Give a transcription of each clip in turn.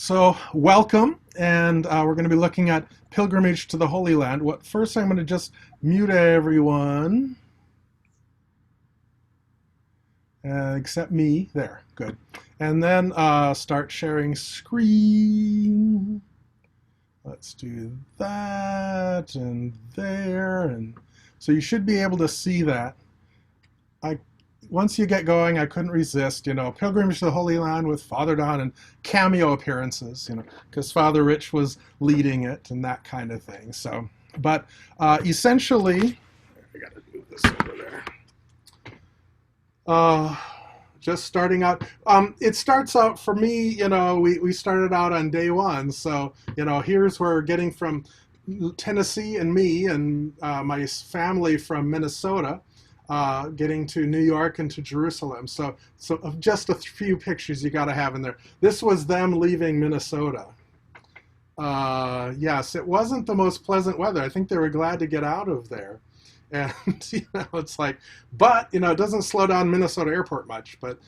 So, welcome, and we're going to be looking at pilgrimage to the Holy Land. First, I'm going to just mute everyone, except me. There, good. And then start sharing screen. Let's do that and there, and so you should be able to see that. I Once you get going, I couldn't resist, pilgrimage to the Holy Land with Father Don and cameo appearances, because Father Rich was leading it and that kind of thing. So, but essentially, I got to do this over there. Just starting out, it starts out for me, we started out on day one. So, here's where we're getting from Tennessee and me and my family from Minnesota. Getting to New York and to Jerusalem. So just a few pictures you got to have in there. This was them leaving Minnesota. Yes, it wasn't the most pleasant weather. I think they were glad to get out of there. And, it's like, but, it doesn't slow down Minnesota Airport much, but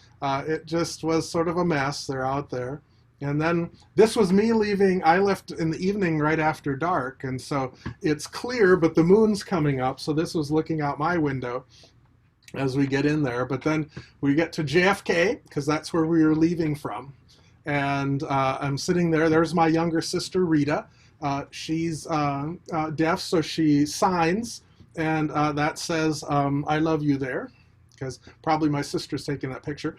it just was sort of a mess. They're out there. And then this was me leaving. I left in the evening right after dark. And so it's clear, but the moon's coming up. So this was looking out my window as we get in there. But then we get to JFK, because that's where we were leaving from. And I'm sitting there. There's my younger sister, Rita. She's deaf, so she signs. And that says, I love you there, because probably my sister's taking that picture.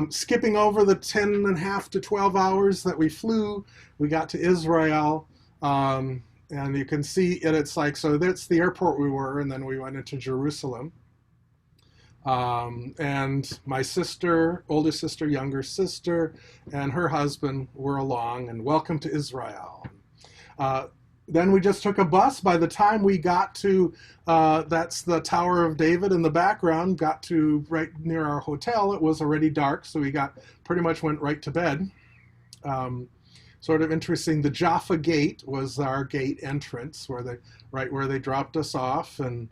Skipping over the 10 and a half to 12 hours that we flew, we got to Israel, and you can see it. It's like, so that's the airport we were, and then we went into Jerusalem. And my sister, older sister, younger sister, and her husband were along, and welcome to Israel. Then we just took a bus. By the time we got to, that's the Tower of David in the background, got to right near our hotel, it was already dark, so we pretty much went right to bed. Sort of interesting, the Jaffa Gate was our gate entrance, right where they dropped us off, and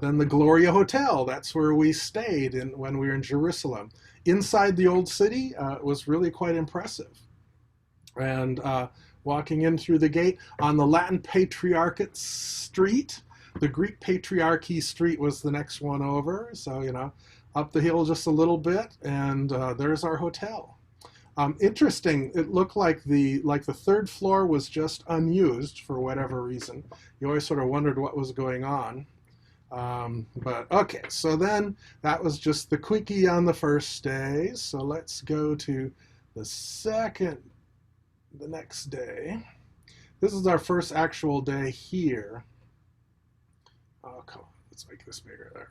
then the Gloria Hotel, that's where we stayed when we were in Jerusalem. Inside the old city, it was really quite impressive. And walking in through the gate on the Latin Patriarchate Street. The Greek Patriarchy Street was the next one over. So, up the hill just a little bit, and there's our hotel. Interesting, it looked like the third floor was just unused for whatever reason. You always sort of wondered what was going on. But okay, so then that was just the quickie on the first day. So let's go to the next day. This is our first actual day here. Oh, come on. Let's make this bigger there.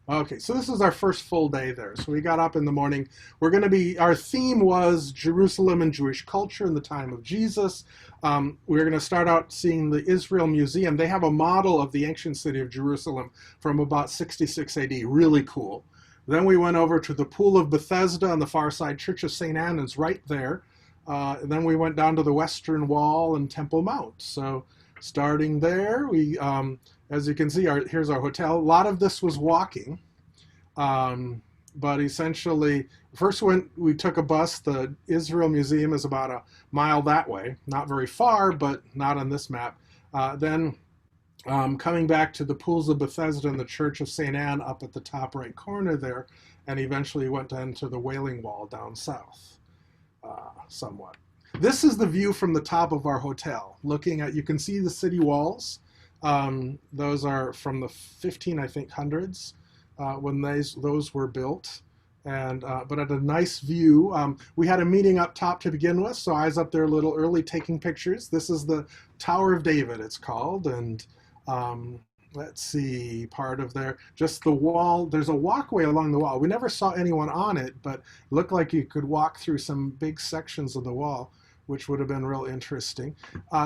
Okay, so this is our first full day there. So we got up in the morning. Our theme was Jerusalem and Jewish culture in the time of Jesus. We're going to start out seeing the Israel Museum. They have a model of the ancient city of Jerusalem from about 66 AD. Really cool. Then we went over to the Pool of Bethesda on the far side. Church of St. Anne is right there. And then we went down to the Western Wall and Temple Mount. So starting there, we, as you can see, here's our hotel. A lot of this was walking. But essentially, first we took a bus. The Israel Museum is about a mile that way. Not very far, but not on this map. Then coming back to the Pools of Bethesda and the Church of St. Anne up at the top right corner there, and eventually went down to the Wailing Wall down south, somewhat. This is the view from the top of our hotel. You can see the city walls. Those are from the 1500s when those were built. But at a nice view. We had a meeting up top to begin with, so I was up there a little early taking pictures. This is the Tower of David, it's called, and let's see, part of just the wall. There's a walkway along the wall. We never saw anyone on it, but it looked like you could walk through some big sections of the wall, which would have been real interesting.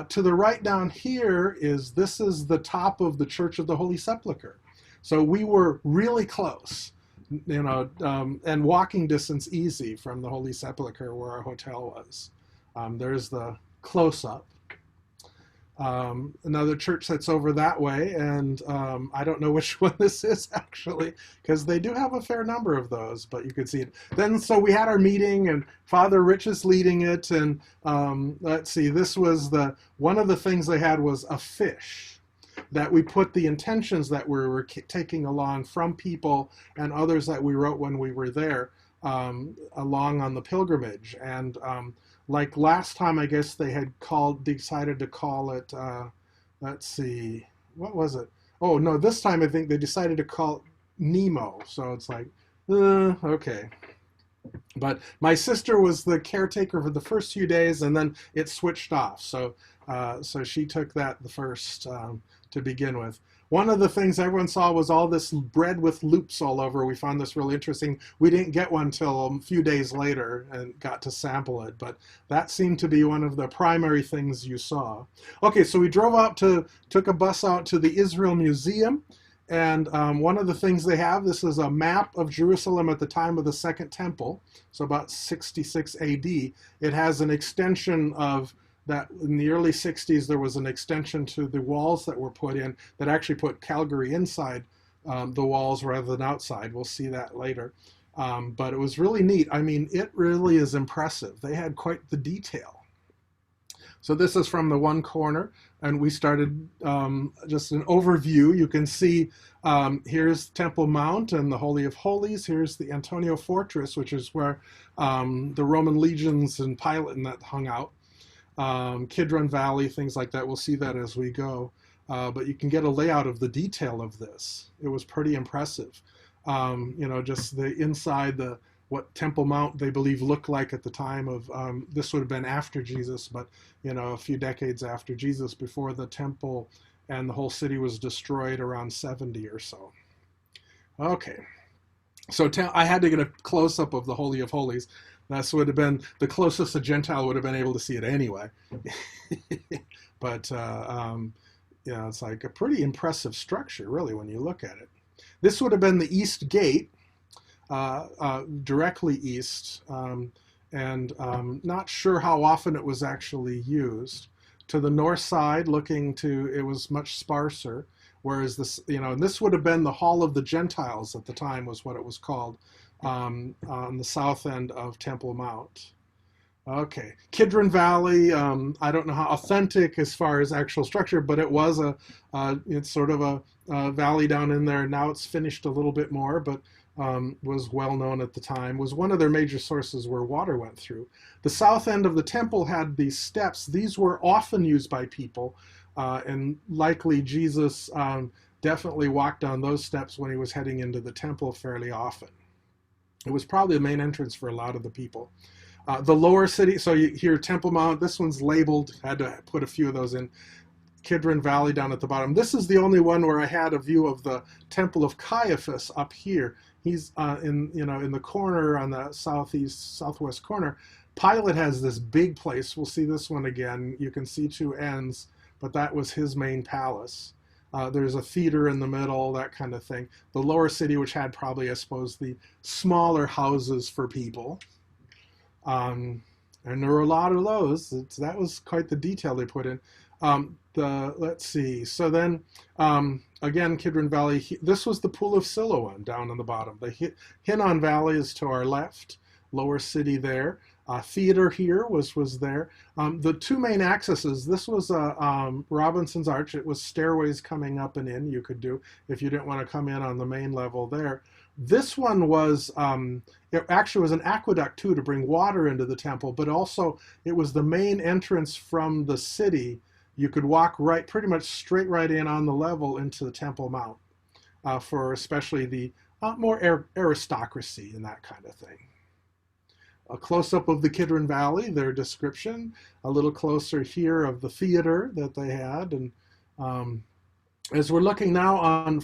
To the right down here this is the top of the Church of the Holy Sepulchre. So we were really close, and walking distance easy from the Holy Sepulchre where our hotel was. There's the close-up. Another church that's over that way, and I don't know which one this is actually, because they do have a fair number of those, but you could see it. Then, so we had our meeting, and Father Rich is leading it, and let's see, this was one of the things they had was a fish that we put the intentions that we were taking along from people and others that we wrote when we were there along on the pilgrimage. And like last time, I guess they had decided to call it, let's see, what was it? Oh, no, this time I think they decided to call it Nemo. So it's like, okay. But my sister was the caretaker for the first few days, and then it switched off. So, so she took that the first to begin with. One of the things everyone saw was all this bread with loops all over. We found this really interesting. We didn't get one till a few days later and got to sample it, but that seemed to be one of the primary things you saw. Okay, so we took a bus out to the Israel Museum, and one of the things they have, this is a map of Jerusalem at the time of the Second Temple, so about 66 AD. It has an extension of that in the early 60s, there was an extension to the walls that were put in that actually put Calgary inside the walls rather than outside. We'll see that later. But it was really neat. I mean, it really is impressive. They had quite the detail. So this is from the one corner, and we started just an overview. You can see here's Temple Mount and the Holy of Holies. Here's the Antonia Fortress, which is where the Roman legions and Pilate and that hung out. Kidron Valley, things like that. We'll see that as we go. But you can get a layout of the detail of this. It was pretty impressive. You know, just the inside, what Temple Mount they believe looked like at the time of, this would have been after Jesus, but, you know, a few decades after Jesus, before the temple and the whole city was destroyed around 70 or so. Okay. So I had to get a close-up of the Holy of Holies. That would have been the closest a Gentile would have been able to see it anyway. But, you know, it's like a pretty impressive structure, really, when you look at it. This would have been the East Gate, directly east, and not sure how often it was actually used. To the north side, it was much sparser, whereas this, you know, and this would have been the Hall of the Gentiles at the time was what it was called. On the south end of Temple Mount. Okay, Kidron Valley, I don't know how authentic as far as actual structure, but it was it's sort of a valley down in there. Now it's finished a little bit more, but was well known at the time, was one of their major sources where water went through. The south end of the temple had these steps. These were often used by people, and likely Jesus definitely walked on those steps when he was heading into the temple fairly often. It was probably the main entrance for a lot of the people. The lower city, so you hear Temple Mount, this one's labeled, had to put a few of those in. Kidron Valley down at the bottom. This is the only one where I had a view of the Temple of Caiaphas up here. He's in the corner on the southwest corner. Pilate has this big place. We'll see this one again. You can see two ends, but that was his main palace. There's a theater in the middle, that kind of thing. The lower city, which had probably, I suppose, the smaller houses for people. And there were a lot of those. That was quite the detail they put in. Let's see. So then, again, Kidron Valley, this was the Pool of Siloam down on the bottom. The Hinnom Valley is to our left, lower city there. Theater here was there. The two main accesses, this was Robinson's Arch. It was stairways coming up and in you could do if you didn't want to come in on the main level there. This one was, it actually was an aqueduct too to bring water into the temple, but also it was the main entrance from the city. You could walk pretty much straight right in on the level into the Temple Mount for especially the more aristocracy and that kind of thing. A close-up of the Kidron Valley, their description, a little closer here of the theater that they had. And as we're looking now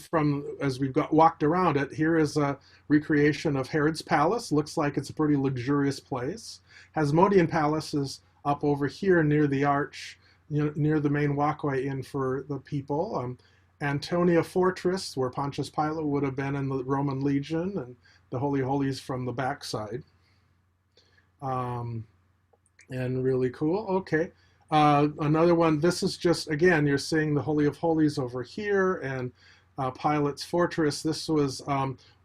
as we've walked around it, here is a recreation of Herod's Palace. Looks like it's a pretty luxurious place. Hasmonean Palace is up over here near the arch, near the main walkway in for the people. Antonia Fortress, where Pontius Pilate would have been in the Roman Legion, and the Holy of Holies from the backside. And really cool. Okay. Another one, this is just, again, you're seeing the Holy of Holies over here, and Pilate's Fortress. This was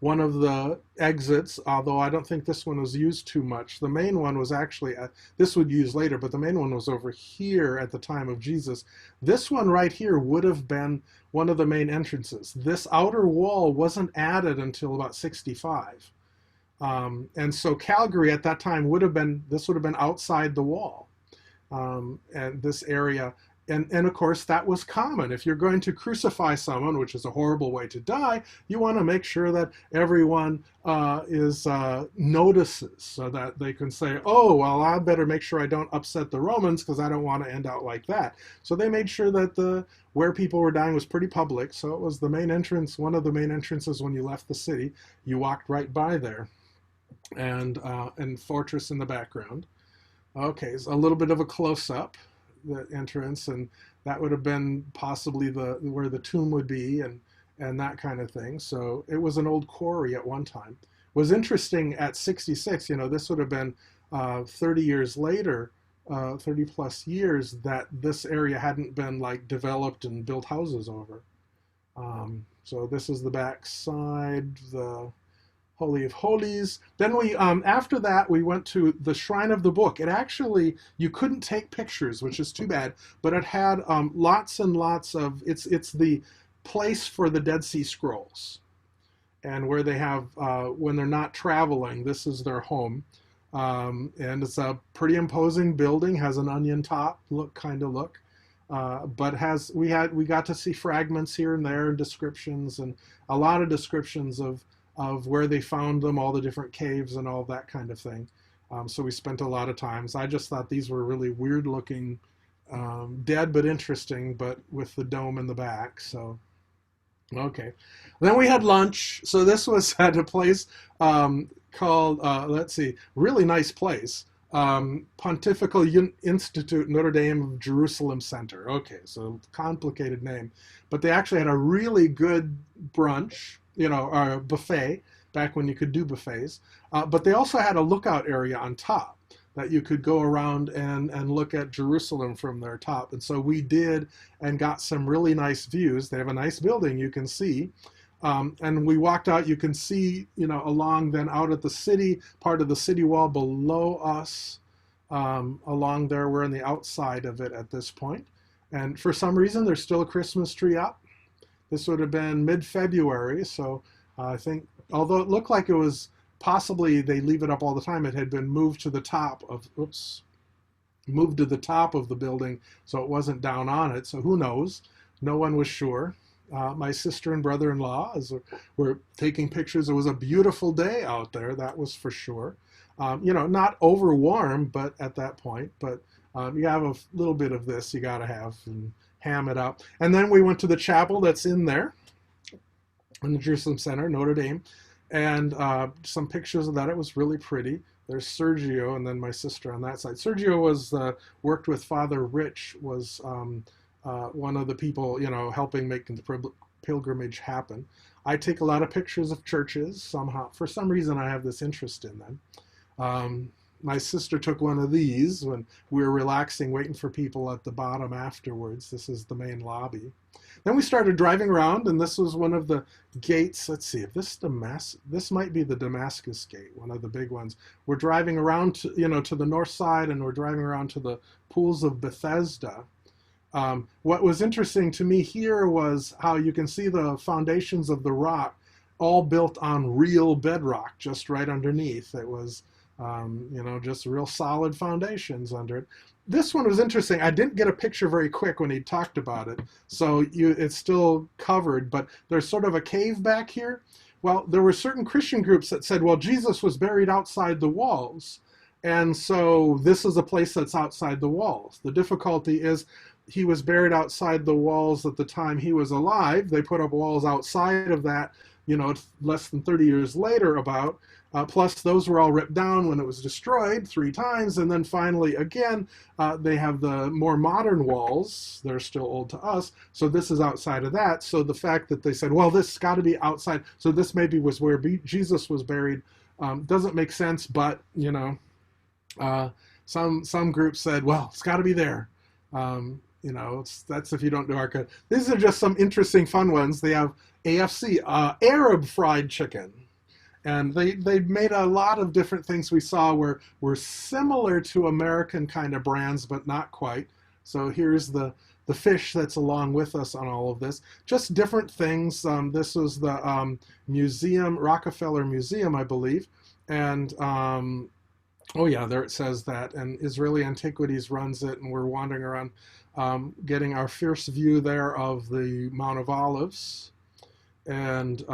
one of the exits, although I don't think this one was used too much. The main one was actually, this would use later, but the main one was over here at the time of Jesus. This one right here would have been one of the main entrances. This outer wall wasn't added until about 65. And so Calgary at that time would have been, this would have been outside the wall. And this area, and of course that was common. If you're going to crucify someone, which is a horrible way to die, you want to make sure that everyone notices, so that they can say, oh, well, I better make sure I don't upset the Romans because I don't want to end out like that. So they made sure that where people were dying was pretty public. So it was the main entrance, one of the main entrances when you left the city. You walked right by there, and Fortress in the background. Okay, so a little bit of a close-up, the entrance, and that would have been possibly where the tomb would be, and that kind of thing. So it was an old quarry at one time. It was interesting at 66, this would have been 30 years later, 30 plus years, that this area hadn't been like developed and built houses over. So this is the back side, the Holy of Holies. Then we, after that, we went to the Shrine of the Book. It actually, you couldn't take pictures, which is too bad, but it had lots and lots of, it's the place for the Dead Sea Scrolls. And where they have, when they're not traveling, this is their home. And it's a pretty imposing building, has an onion top kind of look. But we got to see fragments here and there and descriptions, and a lot of descriptions of where they found them, all the different caves and all that kind of thing. So we spent a lot of times. I just thought these were really weird looking, dead but interesting, but with the dome in the back. So, okay. Then we had lunch. So this was at a place called, let's see, really nice place. Pontifical Institute Notre Dame of Jerusalem Center. Okay, so complicated name. But they actually had a really good brunch, or a buffet, back when you could do buffets. But they also had a lookout area on top that you could go around and look at Jerusalem from their top. And so we did, and got some really nice views. They have a nice building you can see. And we walked out, you can see, along then out at the city, part of the city wall below us, along there. We're on the outside of it at this point. And for some reason, there's still a Christmas tree up. This would have been mid-February, so I think, although it looked like it was possibly, they leave it up all the time, it had been moved to the top of, moved to the top of the building, so it wasn't down on it, so who knows? No one was sure. My sister and brother-in-law were taking pictures. It was a beautiful day out there, that was for sure. Not over warm, but at that point, but you have a little bit of this you got to have, and ham it up. And then we went to the chapel that's in there, in the Jerusalem Center, Notre Dame, and some pictures of that. It was really pretty. There's Sergio, and then my sister on that side. Sergio was worked with Father Rich, was one of the people, helping making the pilgrimage happen. I take a lot of pictures of churches somehow. For some reason, I have this interest in them. My sister took one of these when we were relaxing, waiting for people at the bottom afterwards. This is the main lobby. Then we started driving around, and this was one of the gates. Let's see if this might be the Damascus Gate, one of the big ones. We're driving around to the north side, and we're driving around to the pools of Bethesda. What was interesting to me here was how you can see the foundations of the rock all built on real bedrock just right underneath. It was just real solid foundations under it. This one was interesting. I didn't get a picture very quick when he talked about it, so it's still covered, but there's sort of a cave back here. Well, there were certain Christian groups that said, well, Jesus was buried outside the walls, and so this is a place that's outside the walls. The difficulty is he was buried outside the walls at the time he was alive. They put up walls outside of that, less than 30 years later about. Plus, those were all ripped down when it was destroyed 3 times. And then finally, again, they have the more modern walls. They're still old to us. So this is outside of that. So the fact that they said, well, this got to be outside. So this maybe was where Jesus was buried. Doesn't make sense. But, some groups said, well, it's got to be there. That's if you don't do arca. These are just some interesting fun ones. They have AFC, Arab fried chicken. And they made a lot of different things we saw were similar to American kind of brands, but not quite. So here's the fish that's along with us on all of this. Just different things. This was the museum, Rockefeller Museum, I believe. And oh yeah, there it says that. And Israeli Antiquities runs it, and we're wandering around getting our first view there of the Mount of Olives. And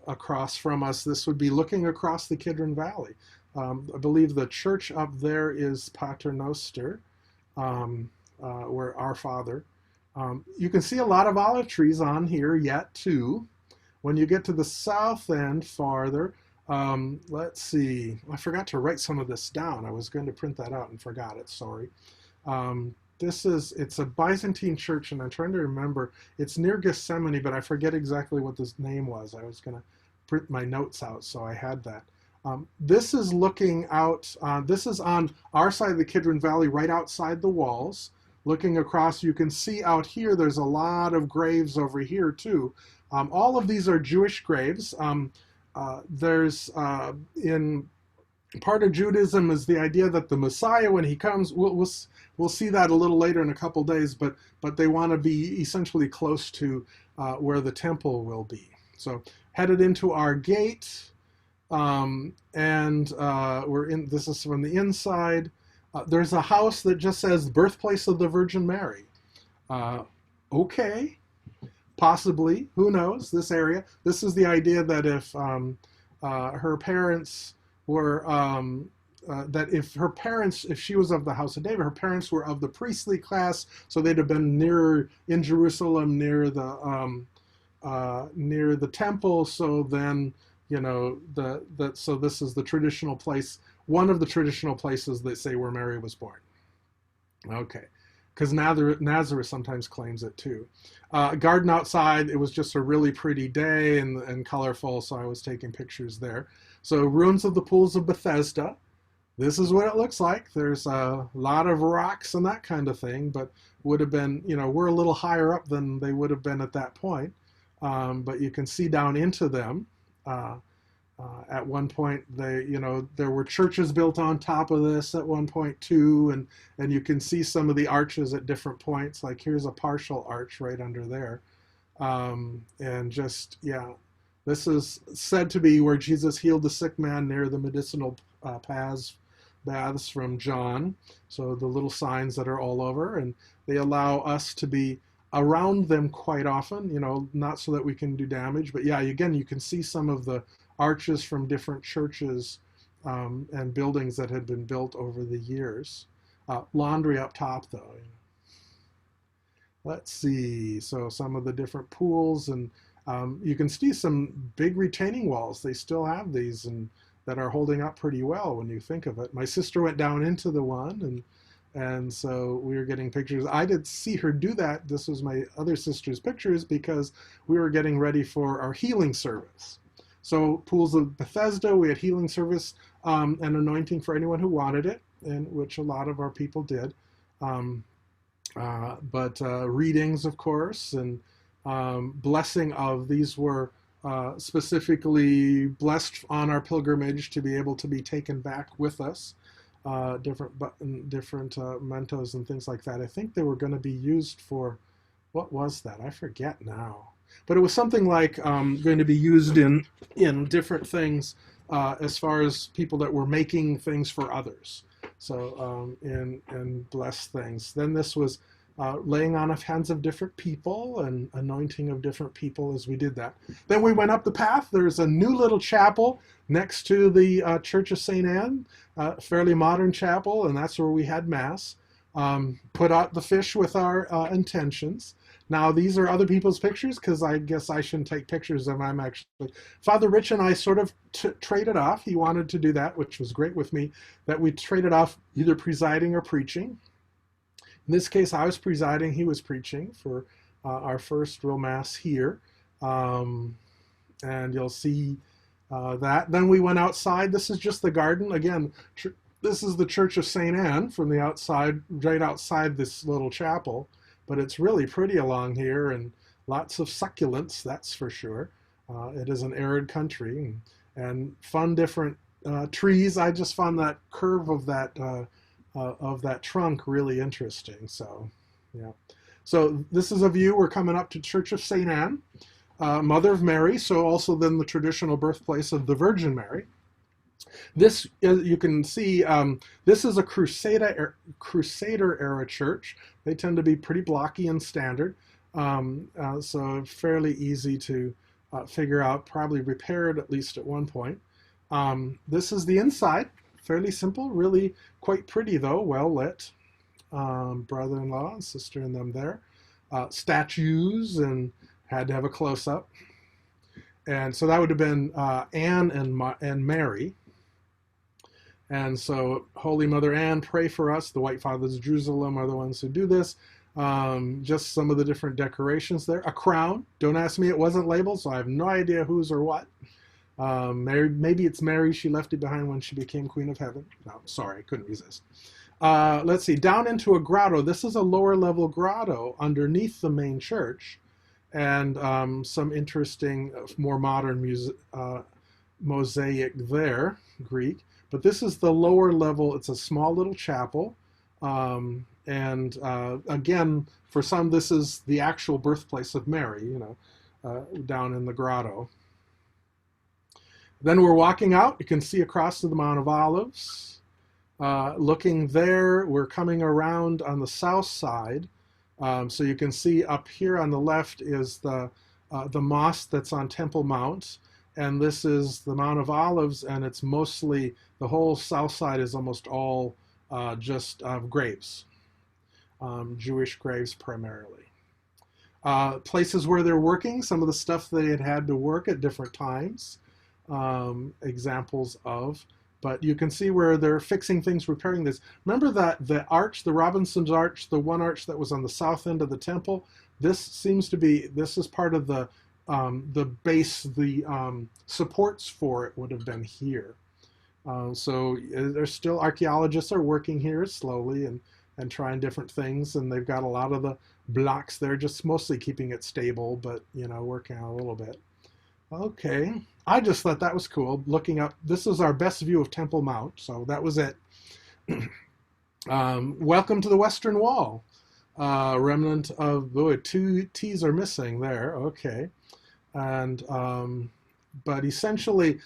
across from us, this would be looking across the Kidron Valley. I believe the church up there is Pater Noster, where Our Father. You can see a lot of olive trees on here yet too. When you get to the south end farther, let's see, I forgot to write some of this down. I was going to print that out and forgot it, sorry. It's a Byzantine church, and I'm trying to remember. It's near Gethsemane, but I forget exactly what this name was. I was going to print my notes out, so I had that. This is looking out, this is on our side of the Kidron Valley, right outside the walls. Looking across, you can see out here, there's a lot of graves over here too. All of these are Jewish graves. There's in part of Judaism is the idea that the Messiah, when he comes, we'll see that a little later in a couple days, but they want to be essentially close to where the temple will be. So headed into our gate, and this is from the inside. There's a house that just says birthplace of the Virgin Mary. Okay, possibly, who knows, this area. This is the idea that if her parents were, if she was of the house of David, her parents were of the priestly class, so they'd have been in Jerusalem, near the temple. So then, so this is the traditional place, one of the traditional places that say where Mary was born. Okay, because Nazareth sometimes claims it too. Garden outside, it was just a really pretty day and colorful, so I was taking pictures there. So ruins of the pools of Bethesda. This is what it looks like. There's a lot of rocks and that kind of thing, but would have been, we're a little higher up than they would have been at that point. But you can see down into them. At one point, there were churches built on top of this at one point too, and you can see some of the arches at different points. Like here's a partial arch right under there, and just this is said to be where Jesus healed the sick man near the medicinal baths from John. So the little signs that are all over, and they allow us to be around them quite often. Not so that we can do damage, but again, you can see some of the arches from different churches and buildings that had been built over the years. Laundry up top, though. Let's see. So some of the different pools, and you can see some big retaining walls. They still have these, and that are holding up pretty well when you think of it. My sister went down into the one, and so we were getting pictures. I did see her do that. This was my other sister's pictures because we were getting ready for our healing service. So pools of Bethesda, we had healing service and anointing for anyone who wanted it, and which a lot of our people did. But readings, of course, and blessing of these were specifically blessed on our pilgrimage to be able to be taken back with us. Different mementos and things like that. I think they were going to be used for, what was that? I forget now. But it was something like going to be used in different things as far as people that were making things for others. So and bless things. Then this was laying on of hands of different people and anointing of different people as we did that. Then we went up the path. There's a new little chapel next to the Church of St. Anne, fairly modern chapel, and that's where we had Mass. Put out the fish with our intentions. Now, these are other people's pictures because I guess I shouldn't take pictures of them. I'm actually, Father Rich and I sort of traded off. He wanted to do that, which was great with me, that we traded off either presiding or preaching. In this case, I was presiding, he was preaching for our first real Mass here. And you'll see that. Then we went outside. This is just the garden. Again, This is the Church of St. Anne from the outside, right outside this little chapel. But it's really pretty along here and lots of succulents, that's for sure. It is an arid country and fun different trees. I just found that curve of that trunk really interesting. So, yeah. So this is a view. We're coming up to Church of St. Anne, Mother of Mary. So also then the traditional birthplace of the Virgin Mary. This, you can see, this is a Crusader era church. They tend to be pretty blocky and standard, so fairly easy to figure out, probably repaired at least at one point. This is the inside, fairly simple, really quite pretty though, well lit. Brother-in-law and sister in them there. Statues, and had to have a close-up. And so that would have been Anne and Mary. And so, Holy Mother Anne, pray for us. The White Fathers of Jerusalem are the ones who do this. Just some of the different decorations there. A crown. Don't ask me, it wasn't labeled, so I have no idea whose or what. Mary, maybe it's Mary. She left it behind when she became Queen of Heaven. No, sorry, couldn't resist. Let's see, down into a grotto. This is a lower level grotto underneath the main church. And some interesting, more modern mosaic there, Greek. But this is the lower level. It's a small little chapel. And again, for some, this is the actual birthplace of Mary, you know, down in the grotto. Then we're walking out. You can see across to the Mount of Olives. Looking there, we're coming around on the south side. So you can see up here on the left is the mosque that's on Temple Mount. And this is the Mount of Olives, and it's mostly, the whole south side is almost all just graves, Jewish graves primarily. Places where they're working, some of the stuff they had to work at different times, examples of, but you can see where they're fixing things, repairing this. Remember that the arch, the Robinson's arch, the one arch that was on the south end of the temple, this seems to be, this is part of the base, the supports for it would have been here. So there's still, archaeologists are working here slowly and trying different things, and they've got a lot of the blocks there, just mostly keeping it stable, but, you know, working on a little bit. Okay, I just thought that was cool, looking up, this is our best view of Temple Mount, so that was it. Welcome to the Western Wall. Remnant of, oh, 2 T's are missing there, okay. And but essentially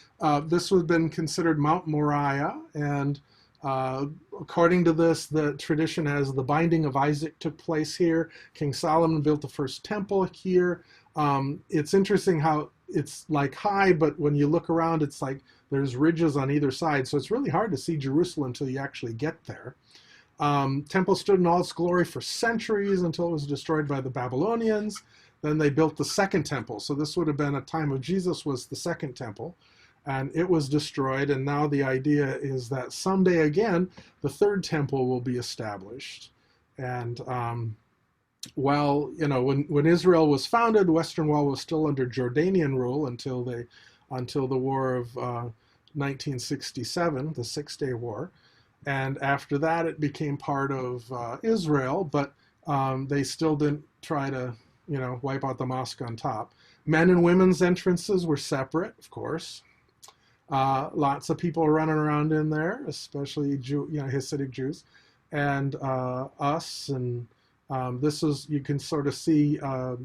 this would have been considered Mount Moriah, and according to this, the tradition has the binding of Isaac took place here. King Solomon built the first temple here. It's interesting how it's like high, but when you look around, it's like there's ridges on either side, so it's really hard to see Jerusalem until you actually get there. Temple stood in all its glory for centuries until it was destroyed by the Babylonians. Then they built the second temple. So this would have been, at time of Jesus was the second temple, and it was destroyed. And now the idea is that someday again, the third temple will be established. And well, you know, when Israel was founded, Western Wall was still under Jordanian rule until the War of 1967, the Six-Day War. And after that, it became part of Israel, but they still didn't try to, you know, wipe out the mosque on top. Men and women's entrances were separate, of course. Lots of people running around in there, especially Hasidic Jews, and us. And this is, you can sort of see,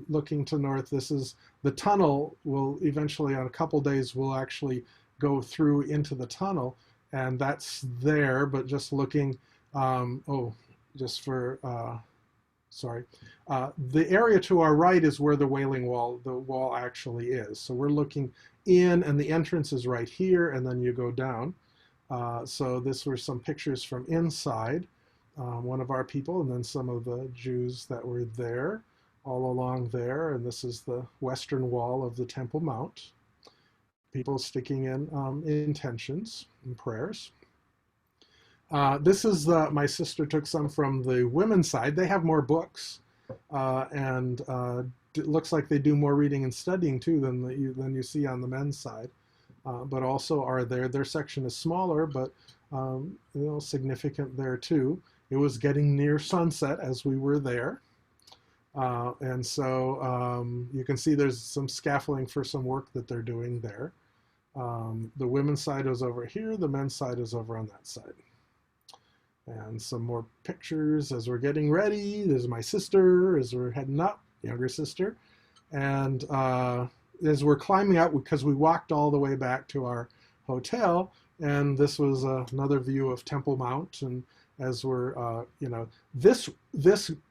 looking to north, this is the tunnel. Will eventually, on a couple days, we'll actually go through into the tunnel, and that's there. But just looking, the area to our right is where the Wailing Wall, the wall actually is. So we're looking in, and the entrance is right here, and then you go down. So this were some pictures from inside, one of our people, and then some of the Jews that were there, all along there. And this is the western wall of the Temple Mount. People sticking in intentions and prayers. This is my sister took some from the women's side. They have more books, and it looks like they do more reading and studying too than you see on the men's side. But also are their section is smaller, but significant there too. It was getting near sunset as we were there. And so you can see there's some scaffolding for some work that they're doing there. The women's side is over here, the men's side is over on that side. And some more pictures as we're getting ready. There's my sister as we're heading up, younger sister. And as we're climbing out, because we walked all the way back to our hotel, and this was another view of Temple Mount. And as we're, this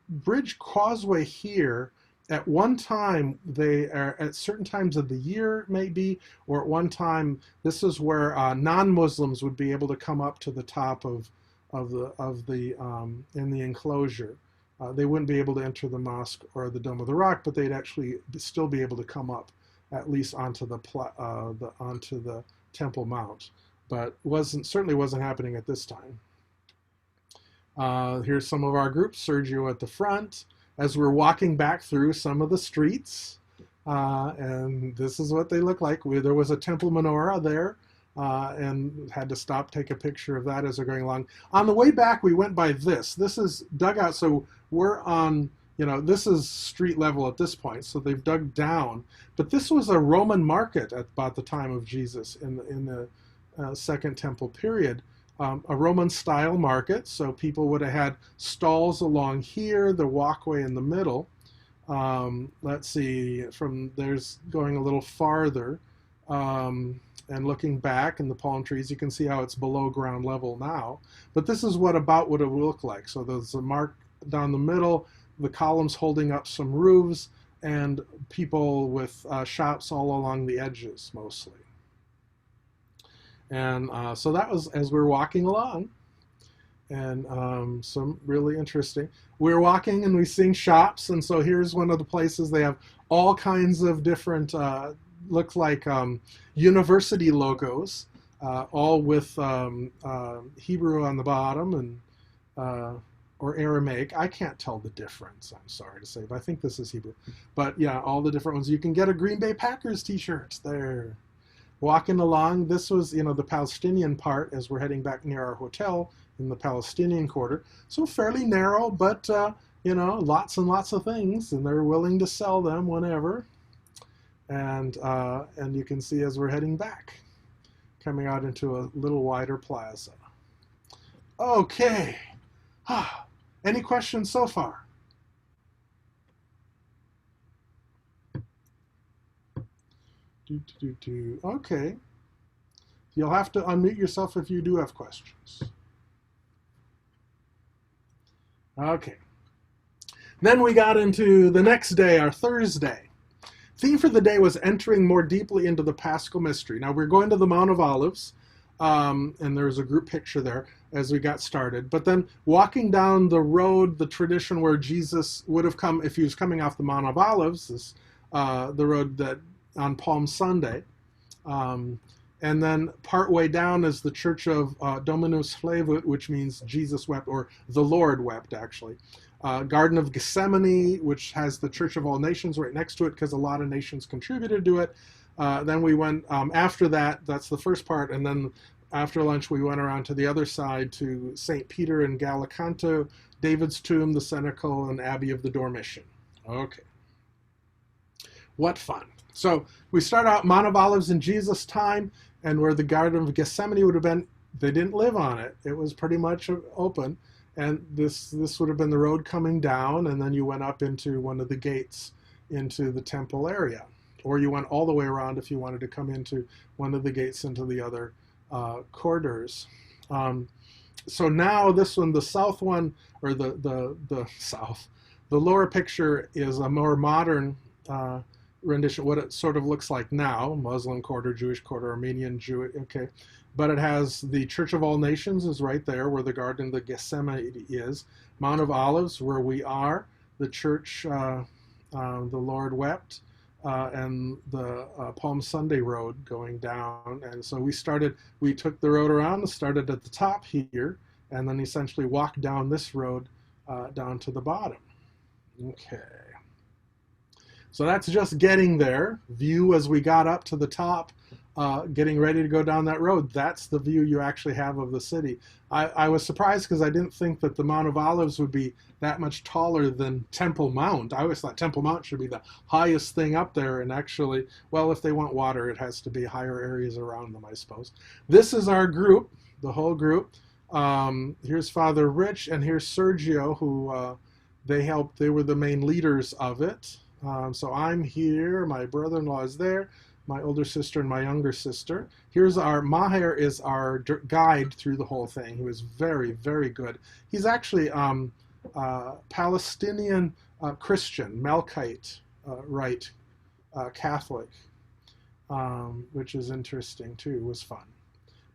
bridge causeway here, at one time, they are at certain times of the year, maybe, or at one time, this is where non-Muslims would be able to come up to the top of the in the enclosure. They wouldn't be able to enter the mosque or the Dome of the Rock, but they'd actually still be able to come up, at least onto the Temple Mount. But certainly wasn't happening at this time. Here's some of our groups. Sergio at the front. As we're walking back through some of the streets, and this is what they look like. There was a temple menorah there, and had to stop, take a picture of that as we're going along. On the way back, we went by this. This is dug out, so we're on, this is street level at this point, so they've dug down. But this was a Roman market at about the time of Jesus in the Second Temple period. A Roman-style market, so people would have had stalls along here, the walkway in the middle. Let's see, from there's going a little farther, and looking back in the palm trees, you can see how it's below ground level now. But this is what it would look like. So there's a mark down the middle, the columns holding up some roofs, and people with shops all along the edges, mostly. And so that was as we're walking along, and some really interesting. We're walking and we see shops, and so here's one of the places. They have all kinds of different, look like university logos, all with Hebrew on the bottom and or Aramaic. I can't tell the difference, I'm sorry to say, but I think this is Hebrew. But yeah, all the different ones. You can get a Green Bay Packers t-shirt there. Walking along, this was, the Palestinian part as we're heading back near our hotel in the Palestinian quarter. So fairly narrow, but, lots and lots of things, and they're willing to sell them whenever. And you can see as we're heading back, coming out into a little wider plaza. Okay. Any questions so far? Okay. You'll have to unmute yourself if you do have questions. Okay. Then we got into the next day, our Thursday. Theme for the day was entering more deeply into the Paschal mystery. Now we're going to the Mount of Olives, and there's a group picture there as we got started. But then walking down the road, the tradition where Jesus would have come if he was coming off the Mount of Olives, is the road that on Palm Sunday. And then partway down is the Church of Dominus Flevit, which means Jesus wept, or the Lord wept, actually. Garden of Gethsemane, which has the Church of All Nations right next to it because a lot of nations contributed to it. Then we went, after that, that's the first part, and then after lunch we went around to the other side to St. Peter and Gallicanto, David's Tomb, the Cenacle, and Abbey of the Dormition. Okay. What fun. So we start out Mount of Olives in Jesus' time, and where the Garden of Gethsemane would have been, they didn't live on it. It was pretty much open. And this would have been the road coming down, and then you went up into one of the gates into the temple area. Or you went all the way around if you wanted to come into one of the gates into the other corridors. So now this one, the south one, or the south, the lower picture is a more modern rendition, what it sort of looks like now, Muslim quarter, Jewish quarter, Armenian, Jewish, okay. But it has the Church of All Nations is right there where the Garden of the Gethsemane is. Mount of Olives, where we are, the church, the Lord wept, and the Palm Sunday road going down. And so we took the road around and started at the top here, and then essentially walked down this road down to the bottom. Okay. So that's just getting there. View as we got up to the top getting ready to go down that road. That's the view you actually have of the city. I was surprised because I didn't think that the Mount of Olives would be that much taller than Temple Mount. I always thought Temple Mount should be the highest thing up there, and actually, well, if they want water, it has to be higher areas around them, I suppose. This is our group, the whole group. Here's Father Rich, and here's Sergio, who they were the main leaders of it. So I'm here, my brother-in-law is there, my older sister and my younger sister. Here's Maher is our guide through the whole thing. He was very, very good. He's actually Palestinian Christian, Melkite Rite Catholic, which is interesting too. It was fun,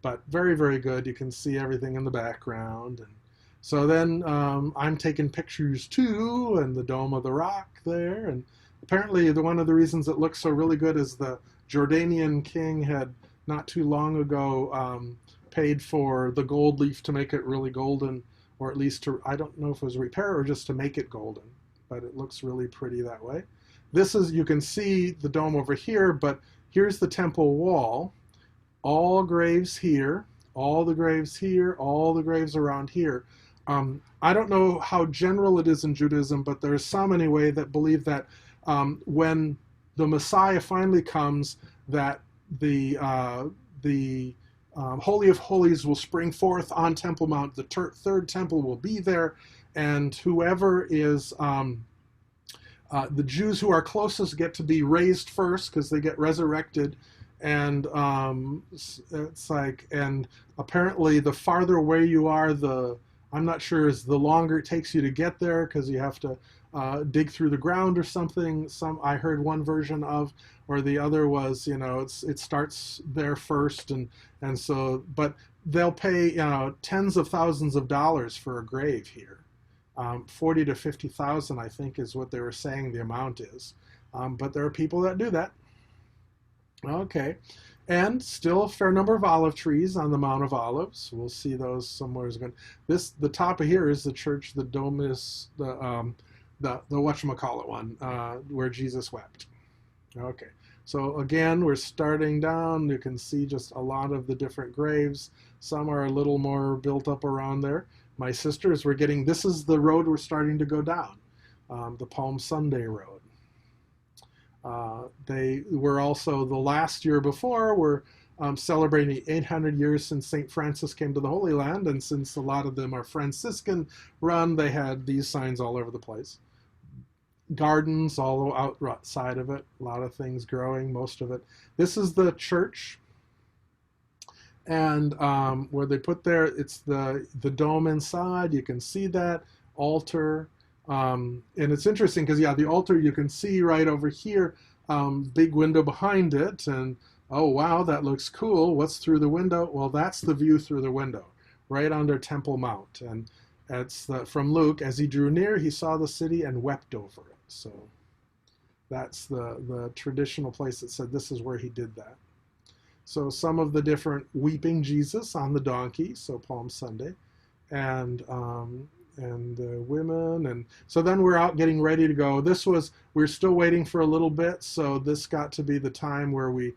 but very, very good. You can see everything in the background. And so then I'm taking pictures too, and the Dome of the Rock there. And apparently one of the reasons it looks so really good is the Jordanian king had not too long ago paid for the gold leaf to make it really golden, or at least to, I don't know if it was repair or just to make it golden, but it looks really pretty that way. This is, you can see the dome over here, but here's the temple wall. All graves here, all the graves here, all the graves around here. I don't know how general it is in Judaism, but there's some anyway that believe that when the Messiah finally comes, that the Holy of Holies will spring forth on Temple Mount. The third temple will be there, and whoever is the Jews who are closest get to be raised first because they get resurrected. And it's like, and apparently the farther away you are, I'm not sure, is the longer it takes you to get there because you have to dig through the ground or something. I heard one version of, or the other was, it starts there first, and so, but they'll pay tens of thousands of dollars for a grave here. 40 to 50,000, I think, is what they were saying the amount is. But there are people that do that. Okay, and still a fair number of olive trees on the Mount of Olives. We'll see those somewhere. The top of here is the church. The dome is the whatchamacallit one, where Jesus wept. Okay, so again, we're starting down. You can see just a lot of the different graves. Some are a little more built up around there. My sisters were getting, this is the road we're starting to go down, the Palm Sunday road. They were also, the last year before, were celebrating 800 years since St. Francis came to the Holy Land, and since a lot of them are Franciscan run, they had these signs all over the place. Gardens all outside of it, a lot of things growing, most of it. This is the church, and where they put there, it's the dome inside. You can see that altar. And it's interesting because, yeah, the altar you can see right over here, big window behind it, and oh wow, that looks cool. What's through the window? Well, that's the view through the window, right under Temple Mount. And it's from Luke, as he drew near, he saw the city and wept over it. So that's the traditional place that said this is where he did that. So some of the different weeping Jesus on the donkey, so Palm Sunday, and the women, and so then we're out getting ready to go. We're still waiting for a little bit, so this got to be the time where we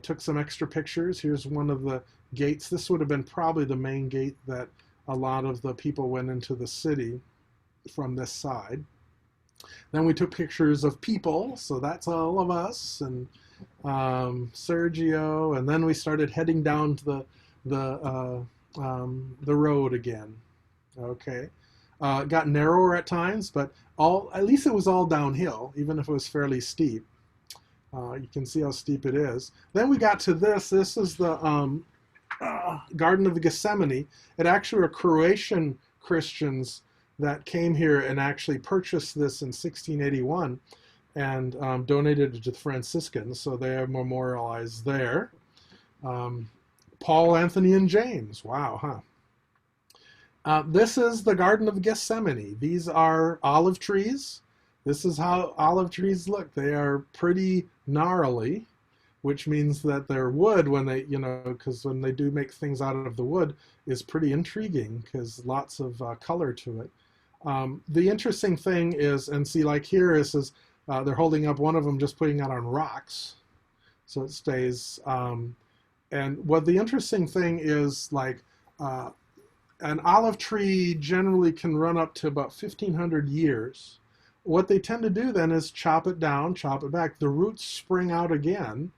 took some extra pictures. Here's one of the gates. This would have been probably the main gate that a lot of the people went into the city from this side. Then we took pictures of people, so that's all of us, and Sergio, and then we started heading down to the road again. Okay. Got narrower at times, but at least it was all downhill, even if it was fairly steep. You can see how steep it is. Then we got to this. This is the Garden of Gethsemane. It actually were Croatian Christians that came here and actually purchased this in 1681 and donated it to the Franciscans, so they are memorialized there. Paul, Anthony, and James. Wow, huh? This is the Garden of Gethsemane. These are olive trees. This is how olive trees look. They are pretty gnarly, which means that their wood, when they, because when they do make things out of the wood, is pretty intriguing because lots of color to it. The interesting thing is, and see, like here, they're holding up one of them just putting it on rocks. so it stays. And what the interesting thing is, like, uh, an olive tree generally can run up to about 1,500 years. What they tend to do then is chop it down, chop it back. The roots spring out again,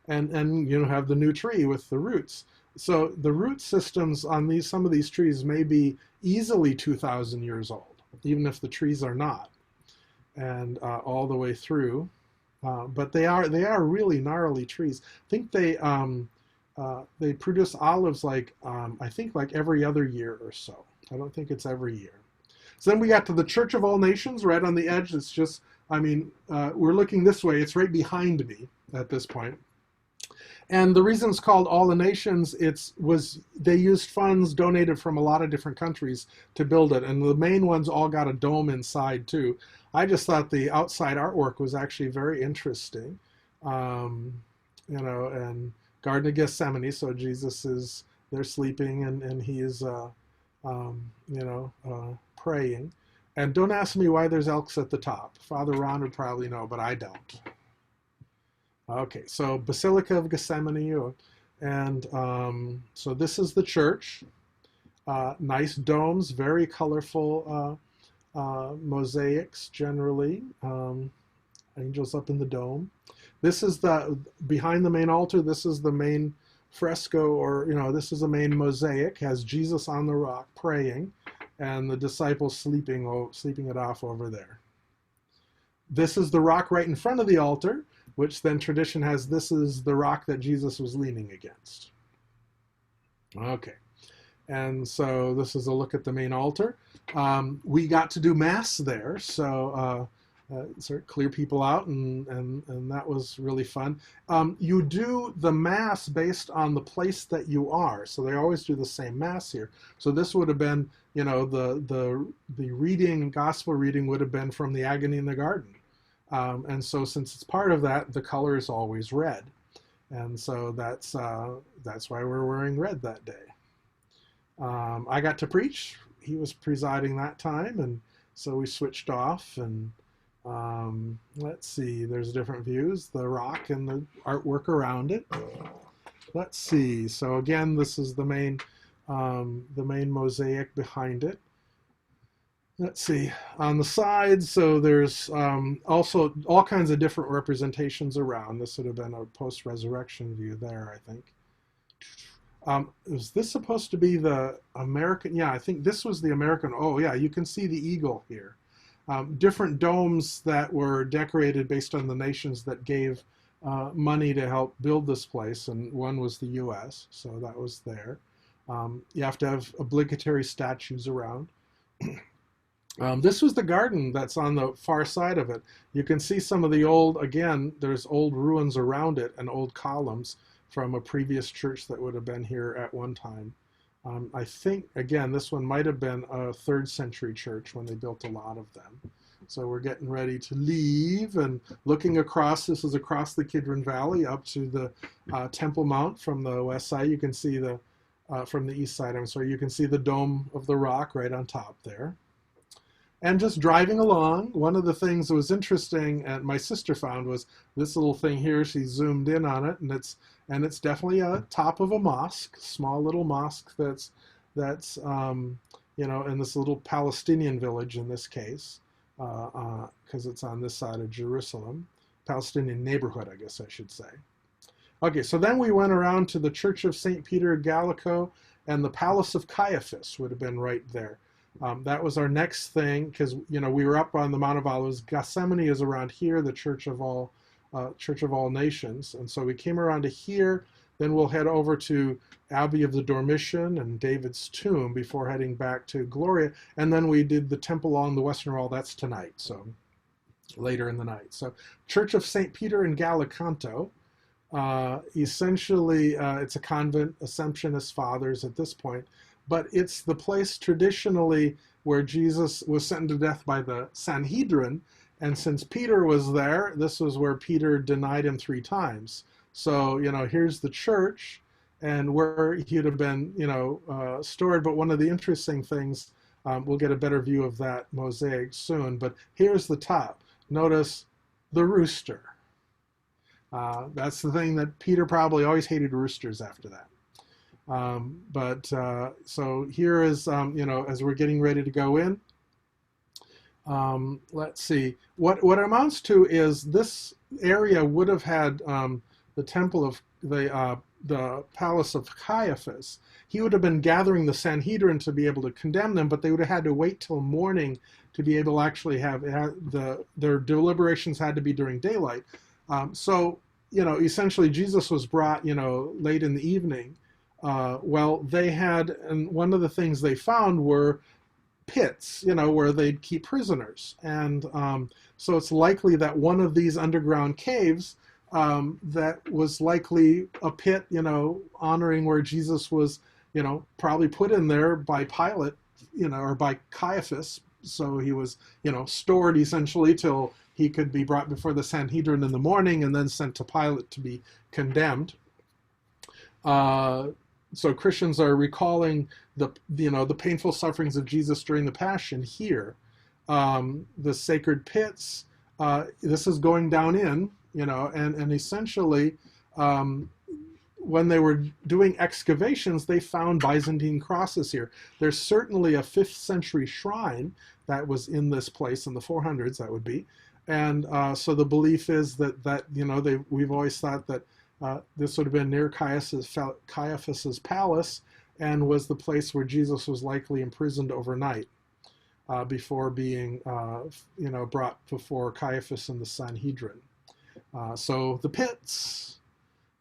and you know, have the new tree with the roots. So the root systems on these, some of these trees may be easily 2,000 years old, even if the trees are not, and all the way through. But they are really gnarly trees. I think they produce olives like, I think like every other year or so. I don't think it's every year. So then we got to the Church of All Nations right on the edge. It's just, I mean, we're looking this way. It's right behind me at this point. And the reason it's called All the Nations, they used funds donated from a lot of different countries to build it. And the main ones all got a dome inside too. I just thought the outside artwork was actually very interesting. You know, and Garden of Gethsemane, so Jesus is, they're sleeping, and he is, praying. And don't ask me why there's elks at the top. Father Ron would probably know, but I don't. Okay, so Basilica of Gethsemane, and so this is the church. Nice domes, very colorful mosaics generally. Angels up in the dome. This is behind the main altar. This is the main fresco, or this is the main mosaic. Has Jesus on the rock praying, and the disciples sleeping it off over there. This is the rock right in front of the altar, which then tradition has, this is the rock that Jesus was leaning against. Okay, and so this is a look at the main altar. We got to do Mass there, so sort of clear people out, and that was really fun. You do the Mass based on the place that you are, so they always do the same Mass here. So this would have been, the reading, gospel reading would have been from the Agony in the Garden. And so since it's part of that, the color is always red. And so that's why we're wearing red that day. I got to preach. He was presiding that time, and so we switched off, and let's see, there's different views, the rock and the artwork around it. Let's see, so again, this is the main mosaic behind it. Let's see, on the sides, so there's also all kinds of different representations around. This would have been a post-resurrection view there, I think. Is this supposed to be the American? Yeah, I think this was the American. Oh yeah, you can see the eagle here. Different domes that were decorated based on the nations that gave money to help build this place, and one was the U.S., so that was there. You have to have obligatory statues around. This was the garden that's on the far side of it. You can see some of the old, again, there's old ruins around it and old columns from a previous church that would have been here at one time. I think, again, this one might have been a 3rd century church when they built a lot of them. So we're getting ready to leave, and looking across, this is across the Kidron Valley up to the Temple Mount from the west side. You can see from the east side, I'm sorry, you can see the Dome of the Rock right on top there. And just driving along, one of the things that was interesting and my sister found was this little thing here. She zoomed in on it, and it's definitely a top of a mosque, small little mosque that's in this little Palestinian village in this case, because it's on this side of Jerusalem, Palestinian neighborhood, I guess I should say. Okay, so then we went around to the Church of St. Peter Gallico, and the Palace of Caiaphas would have been right there. That was our next thing, because we were up on the Mount of Olives. Gethsemane is around here, the Church of All Nations, and so we came around to here. Then we'll head over to Abbey of the Dormition and David's tomb before heading back to Gloria, and then we did the temple along the western wall. That's tonight, so later in the night. So Church of St. Peter in Gallicanto. Essentially, it's a convent, Assumptionist Fathers at this point. But it's the place traditionally where Jesus was sentenced to death by the Sanhedrin. And since Peter was there, this was where Peter denied him 3 times. So, here's the church and where he'd have been, stored. But one of the interesting things, we'll get a better view of that mosaic soon. But here's the top. Notice the rooster. That's the thing that Peter probably always hated roosters after that. So here is, as we're getting ready to go in, let's see. What it amounts to is this area would have had the temple of the palace of Caiaphas. He would have been gathering the Sanhedrin to be able to condemn them, but they would have had to wait till morning to be able to actually have their deliberations had to be during daylight. Essentially Jesus was brought, late in the evening. They had, and one of the things they found were pits, where they'd keep prisoners. And so it's likely that one of these underground caves that was likely a pit, honoring where Jesus was, probably put in there by Pilate, or by Caiaphas. So he was, stored essentially till he could be brought before the Sanhedrin in the morning and then sent to Pilate to be condemned. So Christians are recalling the painful sufferings of Jesus during the Passion here. The sacred pits, this is going down in, and essentially when they were doing excavations, they found Byzantine crosses here. There's certainly a 5th century shrine that was in this place in the 400s, that would be. And so the belief is that we've always thought that this would have been near Caiaphas's palace and was the place where Jesus was likely imprisoned overnight before being brought before Caiaphas and the Sanhedrin. So the pits,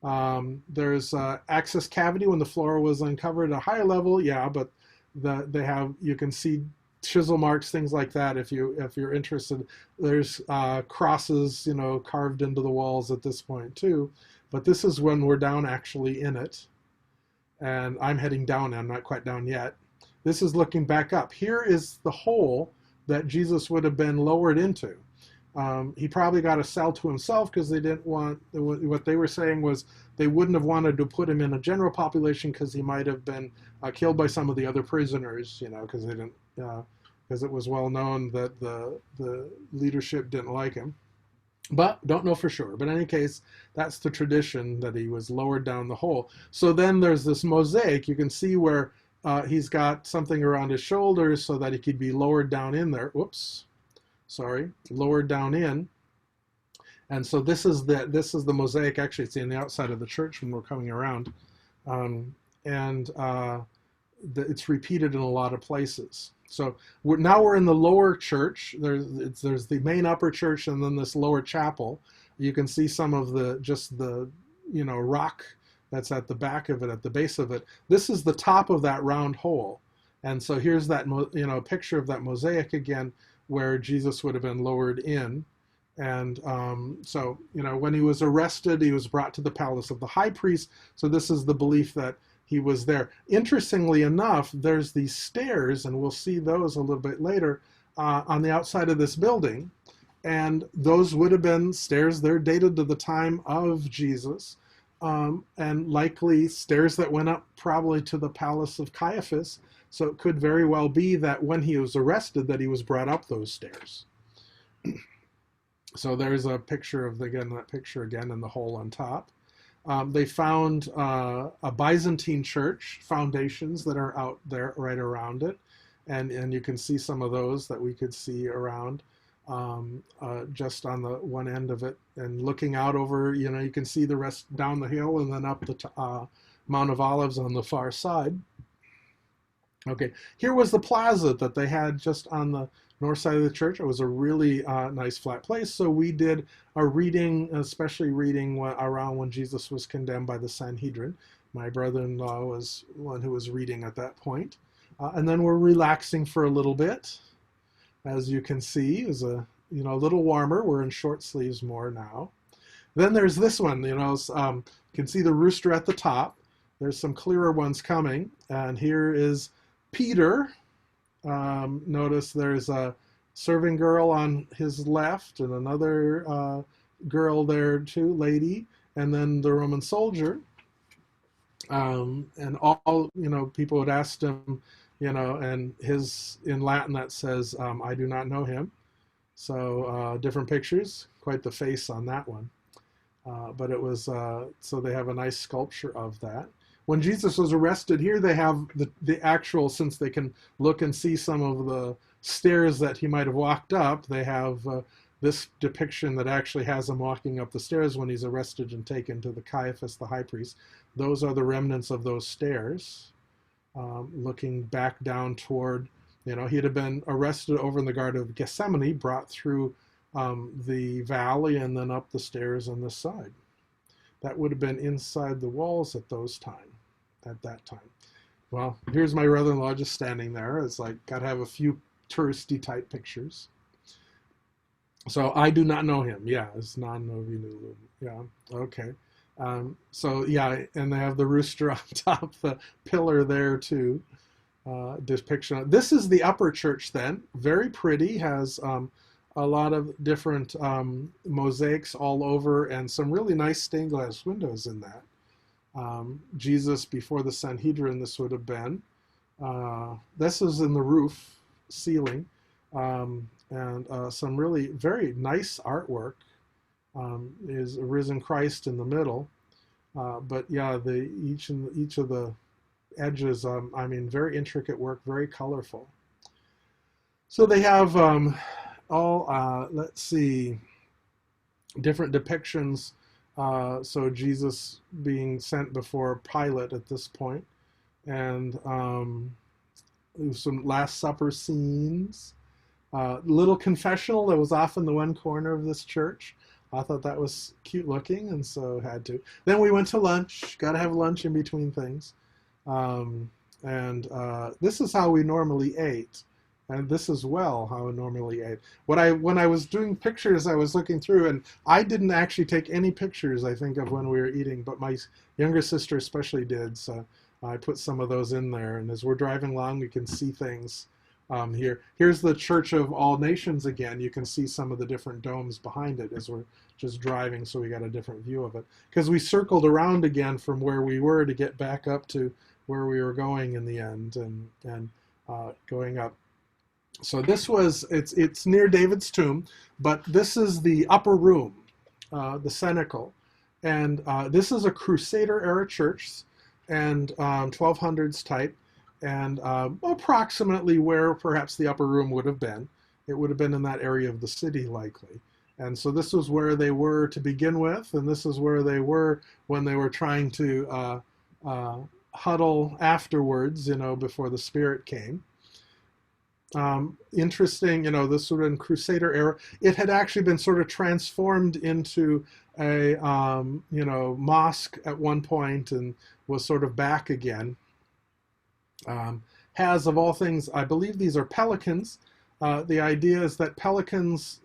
there's access cavity when the floor was uncovered at a higher level, but you can see chisel marks, things like that. If you're interested, there's crosses, carved into the walls at this point too. But this is when we're down actually in it, and I'm heading down. I'm not quite down yet. This is looking back up. Here is the hole that Jesus would have been lowered into. He probably got a cell to himself because they didn't want, what they were saying was they wouldn't have wanted to put him in a general population because he might have been killed by some of the other prisoners, because they didn't, because it was well known that the leadership didn't like him. But don't know for sure. But in any case, that's the tradition, that he was lowered down the hole. So then there's this mosaic. You can see where he's got something around his shoulders so that he could be lowered down in there. Whoops. Sorry, lowered down in. And so this is the mosaic. Actually, it's in the outside of the church when we're coming around. It's repeated in a lot of places. So now we're in the lower church. There's the main upper church and then this lower chapel. You can see some of the rock that's at the back of it, at the base of it. This is the top of that round hole. And so here's that picture of that mosaic again, where Jesus would have been lowered in. And so when he was arrested, he was brought to the palace of the high priest. So this is the belief that he was there. Interestingly enough, there's these stairs, and we'll see those a little bit later, on the outside of this building. And those would have been stairs. They're dated to the time of Jesus, and likely stairs that went up probably to the palace of Caiaphas. So it could very well be that when he was arrested, that he was brought up those stairs. So there's a picture of, that picture again in the hole on top. They found a Byzantine church foundations that are out there right around it. And you can see some of those that we could see around just on the one end of it. And looking out over, you can see the rest down the hill and then up the Mount of Olives on the far side. Okay, here was the plaza that they had just on the north side of the church. It was a really nice flat place. So we did a reading, especially reading around when Jesus was condemned by the Sanhedrin. My brother-in-law was one who was reading at that point. And then we're relaxing for a little bit. As you can see, it was a little warmer. We're in short sleeves more now. Then there's this one, you can see the rooster at the top. There's some clearer ones coming. And here is Peter. Notice there's a serving girl on his left and another girl there too, lady, and then the Roman soldier. And all, people had asked him, and in Latin that says, I do not know him. So different pictures, quite the face on that one. But it was, so they have a nice sculpture of that. When Jesus was arrested here, they have the actual, since they can look and see some of the stairs that he might have walked up, they have this depiction that actually has him walking up the stairs when he's arrested and taken to the Caiaphas, the high priest. Those are the remnants of those stairs, looking back down toward, he'd have been arrested over in the Garden of Gethsemane, brought through the valley and then up the stairs on this side. That would have been inside the walls at that time. Well, here's my brother-in-law just standing there. It's like, got to have a few touristy type pictures. So I do not know him. Yeah, it's non-Novi Nulu. Yeah, okay. So yeah, and they have the rooster on top, the pillar there too. Depiction. This is the upper church then. Very pretty, has a lot of different mosaics all over and some really nice stained glass windows in that. Jesus before the Sanhedrin, this would have been. This is in the roof ceiling, and some really very nice artwork. Is a risen Christ in the middle, but yeah, each of the edges, I mean, very intricate work, very colorful. So they have all, let's see, different depictions. So Jesus being sent before Pilate at this point, and some Last Supper scenes. Little confessional that was off in the one corner of this church. I thought that was cute looking, and so had to. Then we went to lunch. Got to have lunch in between things. This is how we normally ate. And this is how I normally ate. When I was doing pictures, I was looking through, and I didn't actually take any pictures, I think, of when we were eating, but my younger sister especially did, so I put some of those in there. And as we're driving along, we can see things here. Here's the Church of All Nations again. You can see some of the different domes behind it as we're just driving, so we got a different view of it. Because we circled around again from where we were to get back up to where we were going in the end, and going up. So this was, it's near David's tomb, but this is the upper room, the cenacle. And this is a Crusader era church, and 1200s type, and approximately where perhaps the upper room would have been. It would have been in that area of the city likely. And so this was where they were to begin with, and this is where they were when they were trying to huddle afterwards, before the Spirit came. Interesting, this sort of Crusader era. It had actually been sort of transformed into a, mosque at one point and was sort of back again. Has, of all things, I believe these are pelicans. The idea is that pelicans,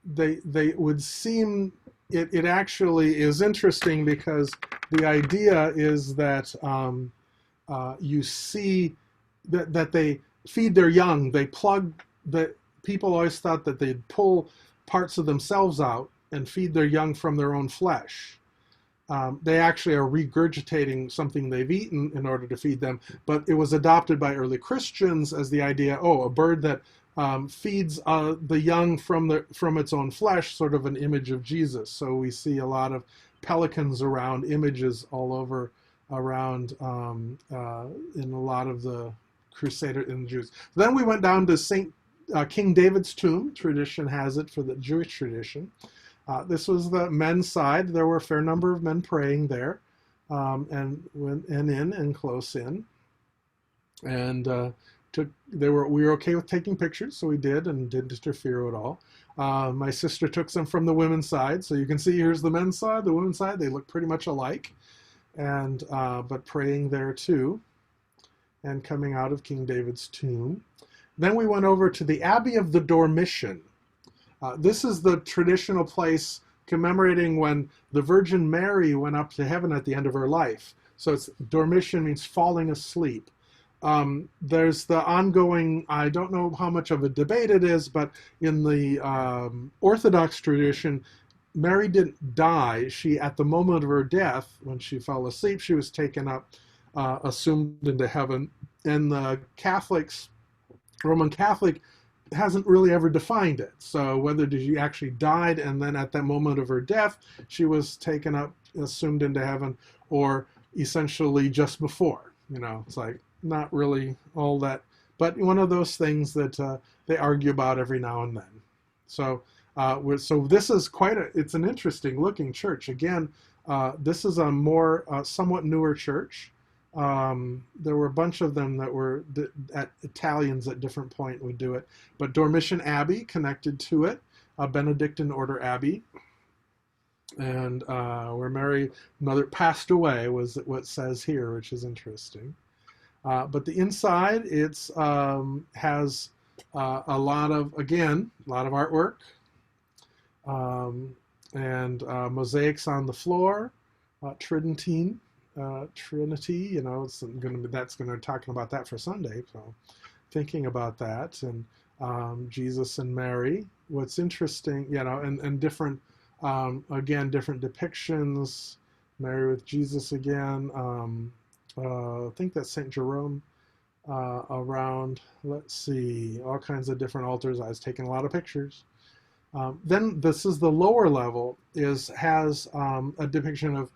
they would seem, it actually is interesting because the idea is that you see that they feed their young. They plug, that people always thought that they'd pull parts of themselves out and feed their young from their own flesh. They actually are regurgitating something they've eaten in order to feed them, but it was adopted by early Christians as the idea, a bird that feeds the young from its own flesh, sort of an image of Jesus. So we see a lot of pelicans around, images all over around in a lot of the Crusader in the Jews. Then we went down to King David's tomb. Tradition has it for the Jewish tradition. This was the men's side. There were a fair number of men praying there, and in and close in. And we were okay with taking pictures, so we did, and didn't interfere at all. My sister took some from the women's side, so you can see here's the men's side, the women's side. They look pretty much alike, and but praying there too, and coming out of King David's tomb. Then we went over to the Abbey of the Dormition. This is the traditional place commemorating when the Virgin Mary went up to heaven at the end of her life. So Dormition means falling asleep. There's the ongoing, I don't know how much of a debate it is, but in the Orthodox tradition, Mary didn't die. She, at the moment of her death, when she fell asleep, she was taken up, assumed into heaven. And the Catholics, Roman Catholic hasn't really ever defined it. So whether she actually died and then at that moment of her death, she was taken up, assumed into heaven, or essentially just before. It's like not really all that, but one of those things that they argue about every now and then. So, so this is it's an interesting looking church. Again, this is a more somewhat newer church. There were a bunch of them that were at Italians at different point would do it, but Dormition Abbey connected to it, Benedictine order abbey, and where Mary Mother passed away was what it says here, which is interesting. But the inside has a lot of artwork and mosaics on the floor, Tridentine. Trinity, that's going to talking about that for Sunday. So thinking about that, and Jesus and Mary. What's interesting, and different, again, different depictions. Mary with Jesus again. I think that's St. Jerome around. Let's see, all kinds of different altars. I was taking a lot of pictures. Then this is the lower level. Has a depiction of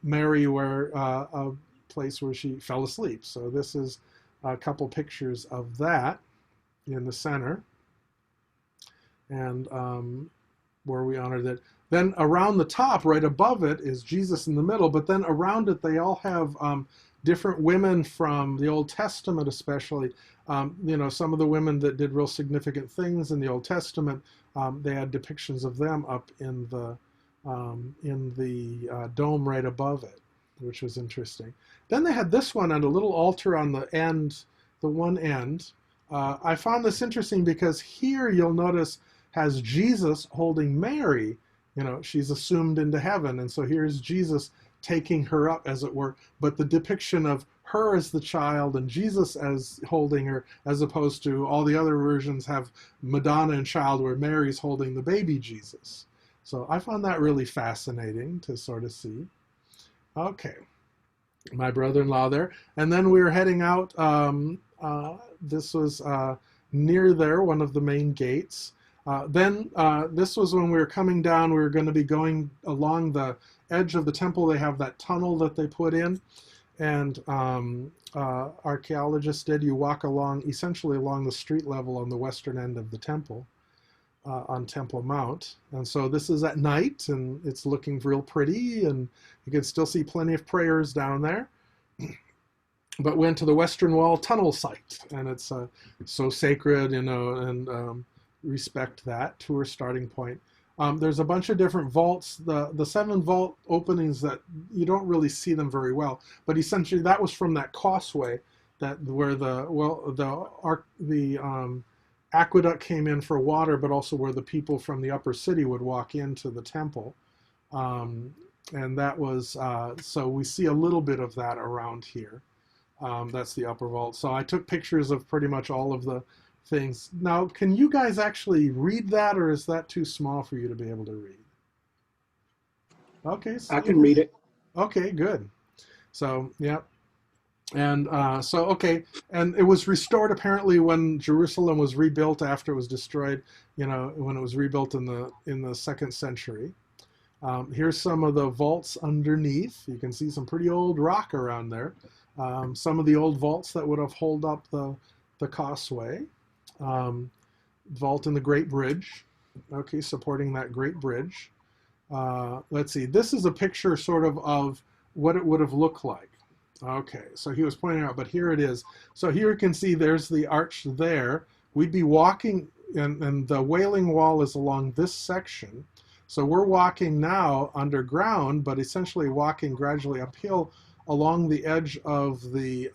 Mary, where a place where she fell asleep. So this is a couple pictures of that in the center, and where we honored it. Then around the top, right above it, is Jesus in the middle. But then around it, they all have different women from the Old Testament, especially. Some of the women that did real significant things in the Old Testament. They had depictions of them up in the dome right above it, which was interesting. Then they had this one and a little altar on the end, the one end. I found this interesting because here you'll notice has Jesus holding Mary. She's assumed into heaven, and so here's Jesus taking her up, as it were, but the depiction of her as the child and Jesus as holding her, as opposed to all the other versions have Madonna and child where Mary's holding the baby Jesus. So I found that really fascinating to sort of see. Okay, my brother-in-law there. And then we were heading out. This was near there, one of the main gates. Then this was when we were coming down. We were going to be going along the edge of the temple. They have that tunnel that they put in. And archaeologists did. You walk essentially along the street level on the western end of the temple. On Temple Mount. And so this is at night, and it's looking real pretty, and you can still see plenty of prayers down there. But went to the Western Wall tunnel site, and it's so sacred, and respect that tour starting point. There's a bunch of different vaults, the 7 vault openings that you don't really see them very well, but essentially that was from that causeway where the aqueduct came in for water, but also where the people from the upper city would walk into the temple. And that was, so we see a little bit of that around here. That's the upper vault. So I took pictures of pretty much all of the things. Now, can you guys actually read that, or is that too small for you to be able to read? Okay. So, I can read it. Okay, good. So, yeah. And okay, and it was restored apparently when Jerusalem was rebuilt after it was destroyed. When it was rebuilt in the 2nd century. Here's some of the vaults underneath. You can see some pretty old rock around there. Some of the old vaults that would have held up the causeway. Vault in the Great Bridge. Okay, supporting that Great Bridge. Let's see. This is a picture sort of what it would have looked like. Okay, so he was pointing out, but here it is. So here you can see there's the arch there. We'd be walking, and the Wailing Wall is along this section. So we're walking now underground, but essentially walking gradually uphill along the edge of the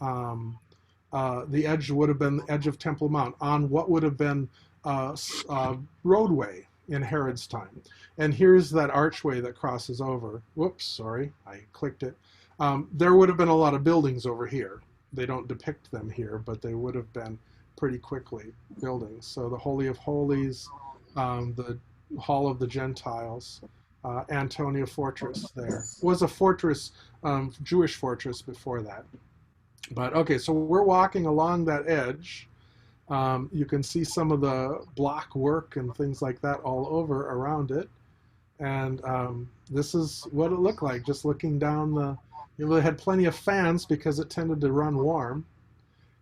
edge would have been the edge of Temple Mount on what would have been roadway in Herod's time. And here's that archway that crosses over. Whoops, sorry, I clicked it. There would have been a lot of buildings over here. They don't depict them here, but they would have been pretty quickly buildings. So the Holy of Holies, the Hall of the Gentiles, Antonia Fortress there. Was a fortress, Jewish fortress before that. But okay, so we're walking along that edge, You can see some of the block work and things like that all over around it. And this is what it looked like, just looking down the, it had plenty of fans because it tended to run warm,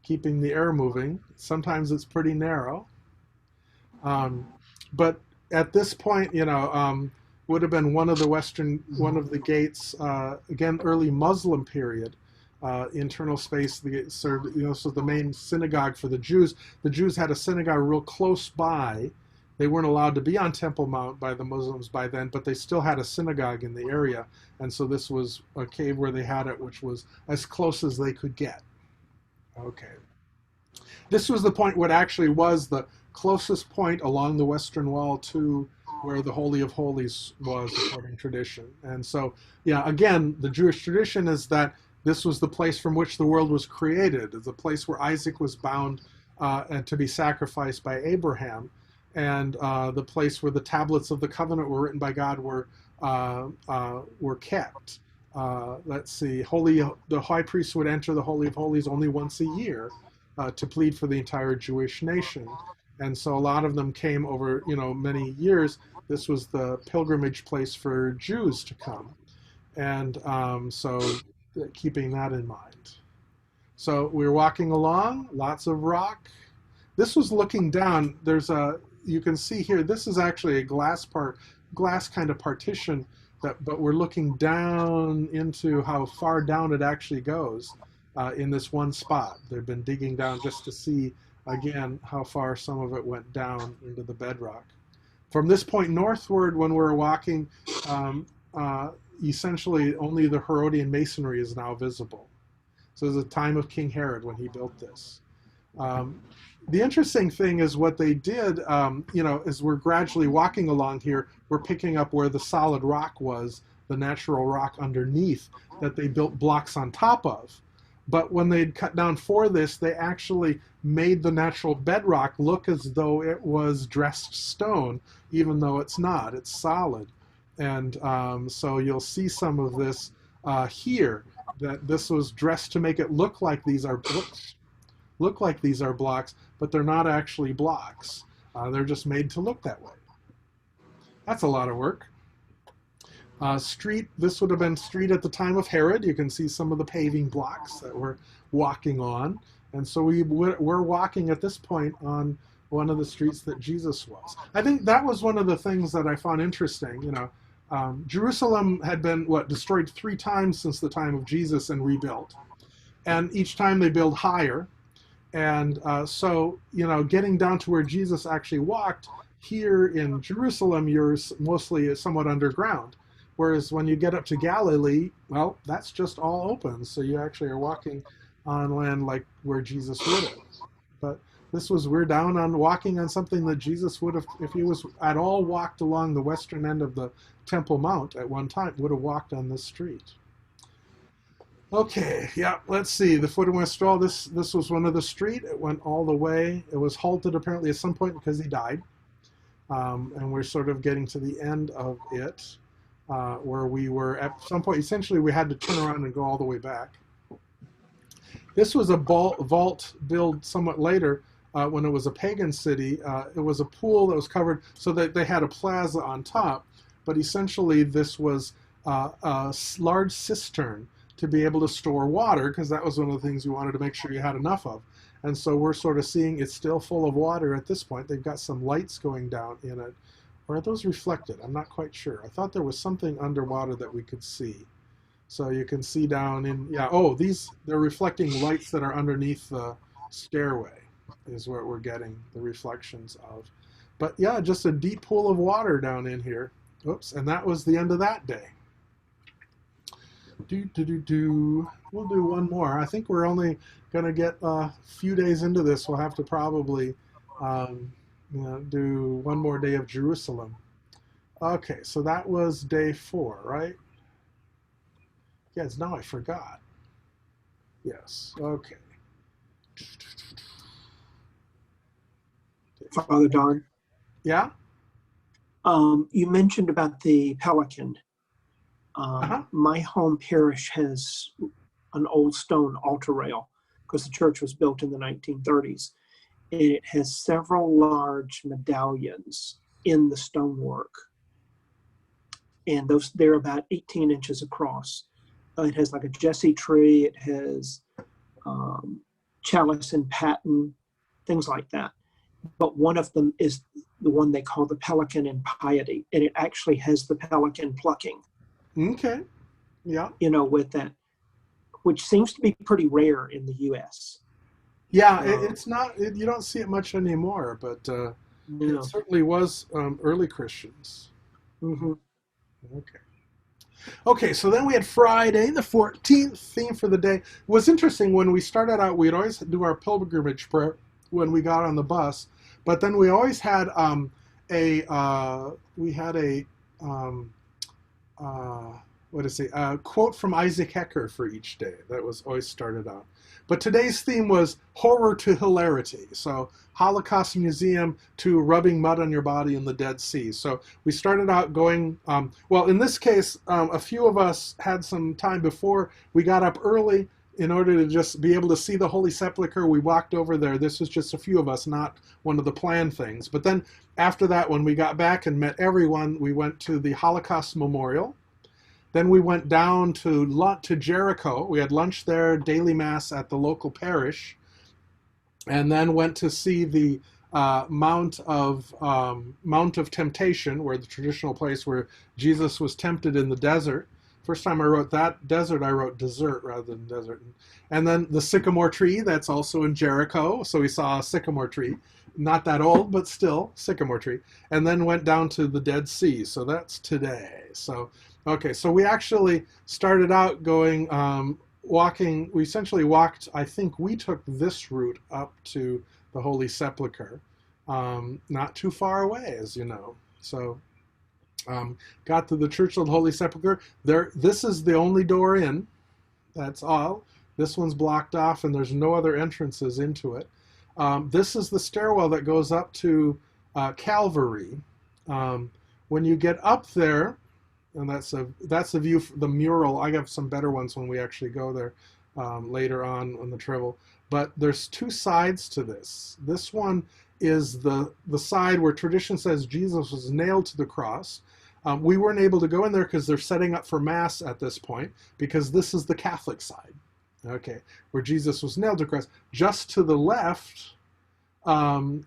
keeping the air moving. Sometimes it's pretty narrow. Um, but at this point, would have been one of the gates, again, early Muslim period. Internal space that served, so the main synagogue for the Jews. The Jews had a synagogue real close by. They weren't allowed to be on Temple Mount by the Muslims by then, but they still had a synagogue in the area. And so this was a cave where they had it, which was as close as they could get. Okay. This was the point what actually was the closest point along the western wall to where the Holy of Holies was, according to tradition. And so, yeah, again, the Jewish tradition is that this was the place from which the world was created, the place where Isaac was bound and to be sacrificed by Abraham, and the place where the tablets of the covenant were written by God were kept. Let's see, the high priest would enter the Holy of Holies only once a year to plead for the entire Jewish nation. And so a lot of them came over, many years. This was the pilgrimage place for Jews to come. And so keeping that in mind. So we were walking along, lots of rock. This was looking down. You can see here, this is actually a glass kind of partition, but we're looking down into how far down it actually goes in this one spot. They've been digging down just to see, again, how far some of it went down into the bedrock. From this point northward, when we're walking, essentially only the Herodian masonry is now visible. So it's the time of King Herod when he built this. The interesting thing is what they did, as we're gradually walking along here, we're picking up where the solid rock was, the natural rock underneath that they built blocks on top of. But when they'd cut down for this, they actually made the natural bedrock look as though it was dressed stone, even though it's not, it's solid. And so you'll see some of this here, that this was dressed to make it look like these are blocks, but they're not actually blocks. They're just made to look that way. That's a lot of work. This would have been street at the time of Herod. You can see some of the paving blocks that we're walking on. And so we're walking at this point on one of the streets that Jesus was. I think that was one of the things that I found interesting. Jerusalem had been destroyed 3 times since the time of Jesus and rebuilt, and each time they build higher. And so getting down to where Jesus actually walked here in Jerusalem, you're mostly somewhat underground, whereas when you get up to Galilee, well, that's just all open, so you actually are walking on land like where Jesus would have. But we're down on walking on something that Jesus would have, if he was at all walked along the western end of the Temple Mount at one time, would have walked on this street. Okay, yeah, let's see. The foot and west wall, this was one of the street. It went all the way. It was halted apparently at some point because he died. And we're sort of getting to the end of it, where we were at some point. Essentially, we had to turn around and go all the way back. This was a vault built somewhat later, when it was a pagan city. It was a pool that was covered so that they had a plaza on top, but essentially this was a large cistern to be able to store water, because that was one of the things you wanted to make sure you had enough of. And so we're sort of seeing it's still full of water at this point. They've got some lights going down in it. Or are those reflected? I'm not quite sure. I thought there was something underwater that we could see. So you can see down in, they're reflecting lights that are underneath the stairway is what we're getting the reflections of. But yeah, just a deep pool of water down in here. Oops, and that was the end of that day. We'll do one more. I think we're only going to get a few days into this. We'll have to probably do one more day of Jerusalem. Okay, so that was day 4, right? Yes, now I forgot. Yes, okay. Father Don? Yeah? You mentioned about the Pelican. My home parish has an old stone altar rail because the church was built in the 1930s. and it has several large medallions in the stonework. And they're about 18 inches across. It has like a Jesse tree. It has chalice and paten, things like that. But one of them is the one they call the pelican in piety, and it actually has the pelican plucking. Okay. Yeah. With that, which seems to be pretty rare in the U.S. Yeah, it's not. You don't see it much anymore, but No. it certainly was early Christians. Mm-hmm. Okay. Okay, so then we had Friday, the 14th, theme for the day. It was interesting when we started out, we'd always do our pilgrimage prayer when we got on the bus, but then we always had a quote from Isaac Hecker for each day. That was always started out. But today's theme was horror to hilarity. So Holocaust Museum to rubbing mud on your body in the Dead Sea. So we started out going, well, in this case, a few of us had some time before. We got up early in order to just be able to see the Holy Sepulchre. We walked over there. This was just a few of us, not one of the planned things. But then after that, when we got back and met everyone, we went to the Holocaust Memorial. Then we went down to Jericho. We had lunch there, daily mass at the local parish, and then went to see the Mount of Temptation, where the traditional place where Jesus was tempted in the desert. First time I wrote that desert, I wrote dessert rather than desert. And then the sycamore tree, that's also in Jericho. So we saw a sycamore tree, not that old, but still sycamore tree. And then went down to the Dead Sea. So that's today. So okay, so we actually started out going, walking, we essentially walked, I think we took this route up to the Holy Sepulchre, not too far away, as you know. So got to the Church of the Holy Sepulchre. This is the only door in, that's all. This one's blocked off and there's no other entrances into it. This is the stairwell that goes up to Calvary. When you get up there, and that's a view, the mural. I have some better ones when we actually go there later on the travel. But there's two sides to this. This one is the side where tradition says Jesus was nailed to the cross. We weren't able to go in there because they're setting up for Mass at this point, because this is the Catholic side, okay, where Jesus was nailed to the cross. Just to the left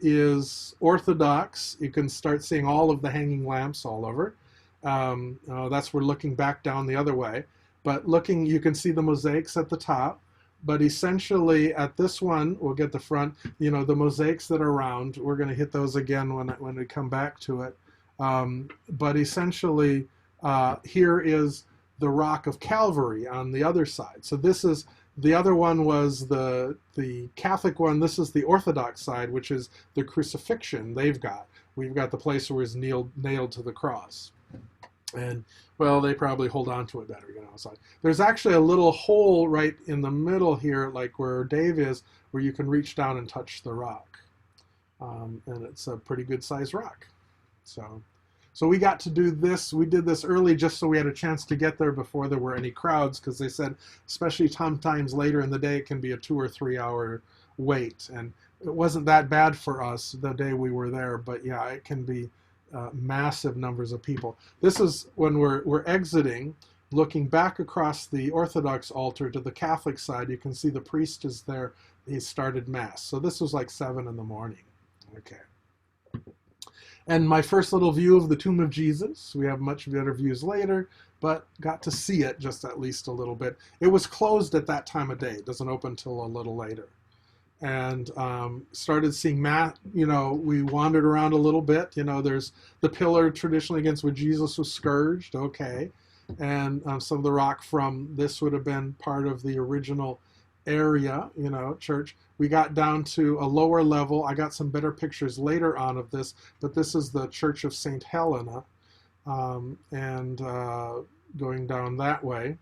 is Orthodox. You can start seeing all of the hanging lamps all over. That's we're looking back down the other way, but looking, you can see the mosaics at the top. But essentially at this one, we'll get the front, the mosaics that are around, we're going to hit those again when we come back to it. But essentially here is the Rock of Calvary on the other side. So this is, the other one was the Catholic one. This is the Orthodox side, which is the crucifixion they've got. We've got the place where he's nailed to the cross. And, well, they probably hold on to it better, So there's actually a little hole right in the middle here, like where Dave is, where you can reach down and touch the rock. And it's a pretty good sized rock. So we got to do this. We did this early just so we had a chance to get there before there were any crowds, because they said, especially sometimes later in the day, it can be a 2 or 3 hour wait. And it wasn't that bad for us the day we were there, but yeah, it can be massive numbers of people. This is when we're exiting, looking back across the Orthodox altar to the Catholic side. You can see the priest is there. He started Mass. So this was like 7 in the morning. Okay. And my first little view of the tomb of Jesus. We have much better views later, but got to see it just at least a little bit. It was closed at that time of day. It doesn't open till a little later. And started seeing we wandered around a little bit. There's the pillar traditionally against which Jesus was scourged, okay. And some of the rock from this would have been part of the original area, church. We got down to a lower level. I got some better pictures later on of this, but this is the Church of St. Helena, and going down that way.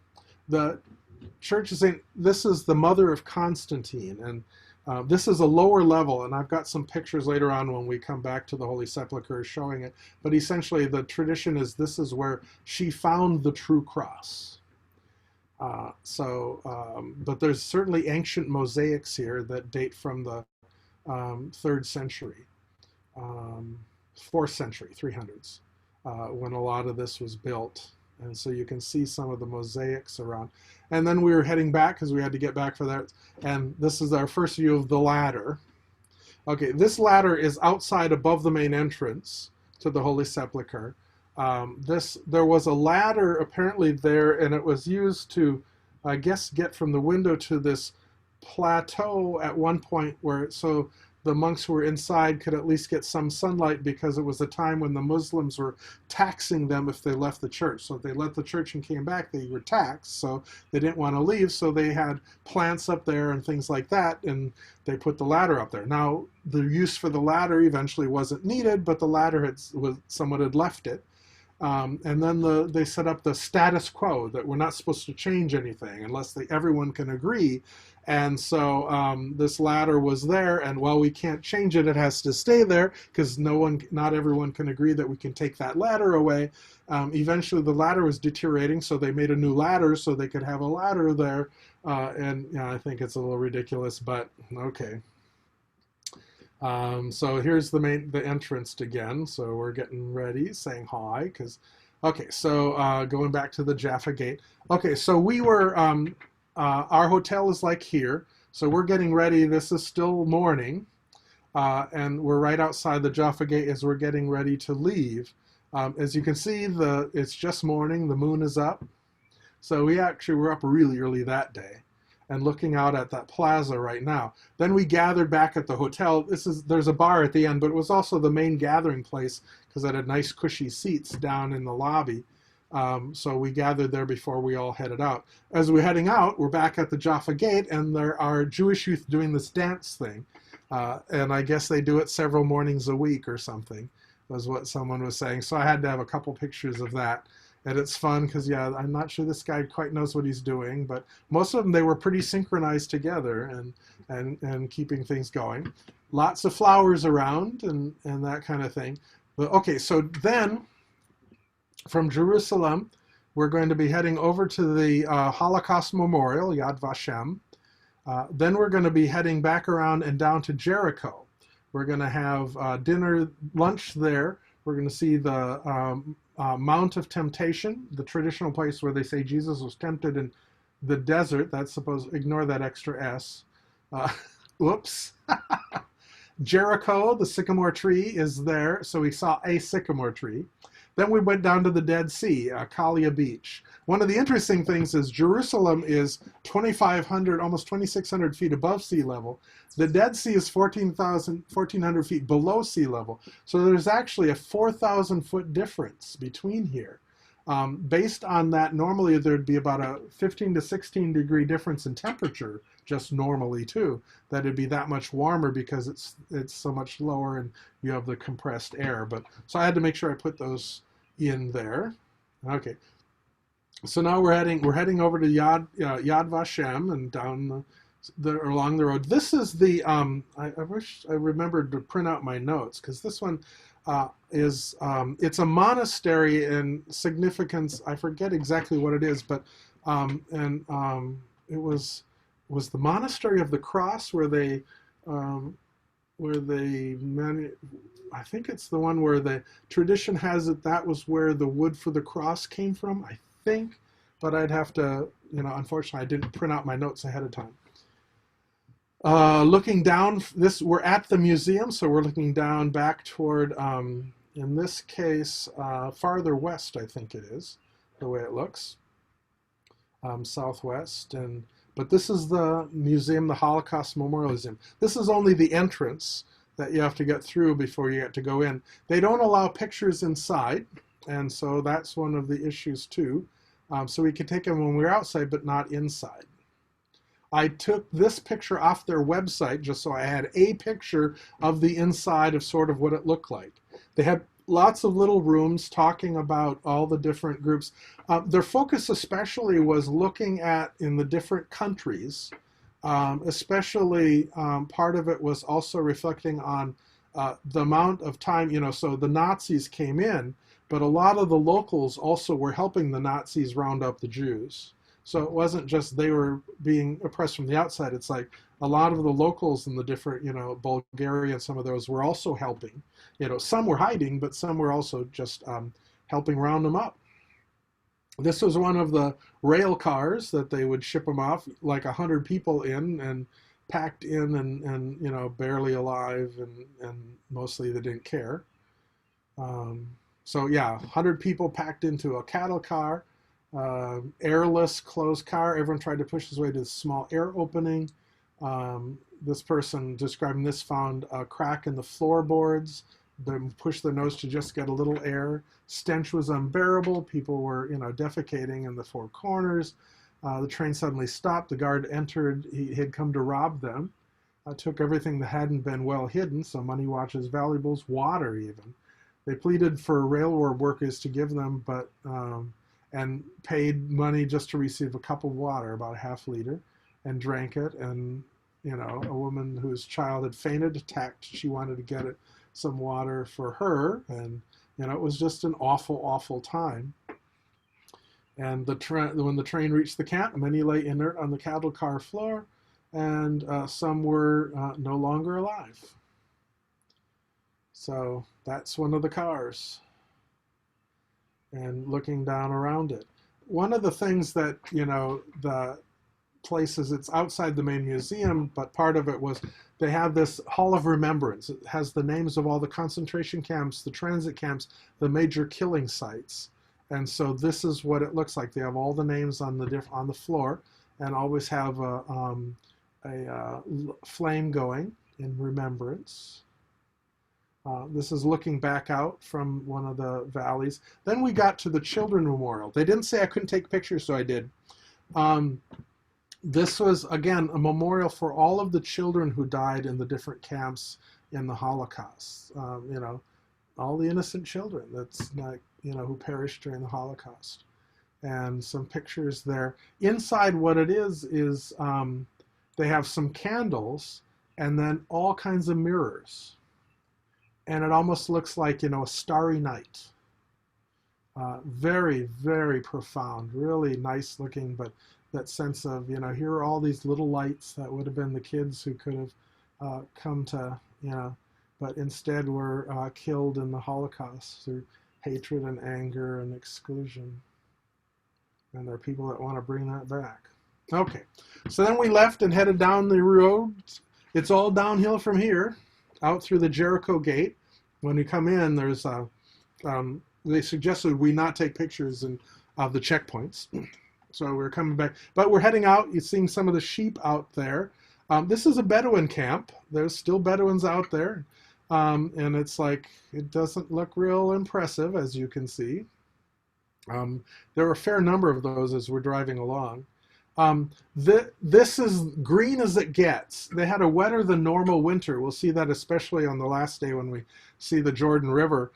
The Church of this is the mother of Constantine, and this is a lower level, and I've got some pictures later on when we come back to the Holy Sepulchre showing it. But essentially, the tradition is this is where she found the true cross. But there's certainly ancient mosaics here that date from the 3rd century, 4th century, 300s, when a lot of this was built. And so you can see some of the mosaics around. And then we were heading back because we had to get back for that. And this is our first view of the ladder. Okay, this ladder is outside above the main entrance to the Holy Sepulchre. There was a ladder apparently there, and it was used to, I guess, get from the window to this plateau at one point where, so the monks who were inside could at least get some sunlight, because it was a time when the Muslims were taxing them if they left the church. So if they left the church and came back, they were taxed. So they didn't want to leave. So they had plants up there and things like that. And they put the ladder up there. Now, the use for the ladder eventually wasn't needed, but the ladder someone had left it. And then they set up the status quo that we're not supposed to change anything unless everyone can agree. And so this ladder was there, and while we can't change it, it has to stay there because not everyone can agree that we can take that ladder away. Eventually, the ladder was deteriorating, so they made a new ladder so they could have a ladder there. And I think it's a little ridiculous, but okay. So here's the entrance again. So we're getting ready, saying hi, because, okay, so going back to the Jaffa Gate. Okay, so we were, our hotel is like here. So we're getting ready. This is still morning. And we're right outside the Jaffa Gate as we're getting ready to leave. As you can see, it's just morning. The moon is up. So we actually were up really early that day and looking out at that plaza right now. Then we gathered back at the hotel. There's a bar at the end, but it was also the main gathering place because it had nice cushy seats down in the lobby. So we gathered there before we all headed out. As we're heading out, we're back at the Jaffa Gate, and there are Jewish youth doing this dance thing. And I guess they do it several mornings a week or something, was what someone was saying. So I had to have a couple pictures of that. And it's fun because, yeah, I'm not sure this guy quite knows what he's doing, but most of them, they were pretty synchronized together and keeping things going. Lots of flowers around and that kind of thing. But, okay, so then from Jerusalem, we're going to be heading over to the Holocaust Memorial, Yad Vashem. Then we're going to be heading back around and down to Jericho. We're going to have lunch there. We're going to see the Mount of Temptation, the traditional place where they say Jesus was tempted in the desert. Ignore that extra S. Whoops. Jericho, the sycamore tree is there. So we saw a sycamore tree. Then we went down to the Dead Sea, Kalia Beach. One of the interesting things is Jerusalem is 2,500, almost 2,600 feet above sea level. The Dead Sea is 1,400 feet below sea level. So there's actually a 4,000 foot difference between here. Based on that, normally there'd be about a 15 to 16 degree difference in temperature, just normally too. That it'd be that much warmer because it's so much lower and you have the compressed air. But so I had to make sure I put those in there. Okay. So now we're heading over to Yad Vashem and down along the road. This is the I wish I remembered to print out my notes because this one it's a monastery in significance. I forget exactly what it is, but it was the Monastery of the Cross where they I think it's the one where the tradition has it that was where the wood for the cross came from, I think, but I'd have to, unfortunately I didn't print out my notes ahead of time. Looking down, we're at the museum, so we're looking down back toward, in this case, farther west, I think it is, the way it looks, southwest. But this is the museum, the Holocaust Memorial Museum. This is only the entrance that you have to get through before you get to go in. They don't allow pictures inside, and so that's one of the issues too. So we could take them when we're outside, but not inside. I took this picture off their website just so I had a picture of the inside of sort of what it looked like. They had lots of little rooms talking about all the different groups. Their focus especially was looking at in the different countries, especially part of it was also reflecting on the amount of time, so the Nazis came in, but a lot of the locals also were helping the Nazis round up the Jews. So it wasn't just they were being oppressed from the outside. It's like a lot of the locals in the different, Bulgaria and some of those were also helping. Some were hiding, but some were also just helping round them up. This was one of the rail cars that they would ship them off, like 100 people in and packed in and barely alive, and mostly they didn't care. So yeah, 100 people packed into a cattle car, airless closed car. Everyone tried to push his way to the small air opening. This person describing this found a crack in the floorboards. They pushed their nose to just get a little air. Stench was unbearable. People were, defecating in the four corners. The train suddenly stopped. The guard entered. He had come to rob them. Took everything that hadn't been well hidden, so money, watches, valuables, water even. They pleaded for railroad workers to give them, and paid money just to receive a cup of water, about a half liter, and drank it. And, a woman whose child had fainted, attacked. She wanted to get it some water for her, and it was just an awful, awful time. And when the train reached the camp, many lay inert on the cattle car floor, and some were no longer alive. So that's one of the cars, and looking down around it. One of the things that, the places, it's outside the main museum, but part of it was they have this Hall of Remembrance. It has the names of all the concentration camps, the transit camps, the major killing sites. And so this is what it looks like. They have all the names on the floor, and always have a flame going in remembrance. This is looking back out from one of the valleys. Then we got to the Children Memorial. They didn't say I couldn't take pictures, so I did. This was, again, a memorial for all of the children who died in the different camps in the Holocaust. All the innocent children that's not, who perished during the Holocaust. And some pictures there. Inside, what it is they have some candles and then all kinds of mirrors. And it almost looks like, a starry night. Very, very profound, really nice looking, but that sense of, here are all these little lights that would have been the kids who could have come to, but instead were killed in the Holocaust through hatred and anger and exclusion. And there are people that want to bring that back. Okay, so then we left and headed down the road. It's all downhill from here, out through the Jericho Gate. When we come in, there's they suggested we not take pictures of the checkpoints. So we're coming back, but we're heading out. You're seeing some of the sheep out there. This is a Bedouin camp. There's still Bedouins out there. And it's like, it doesn't look real impressive, as you can see. There are a fair number of those as we're driving along. This is green as it gets. They had a wetter than normal winter. We'll see that especially on the last day when we see the Jordan River.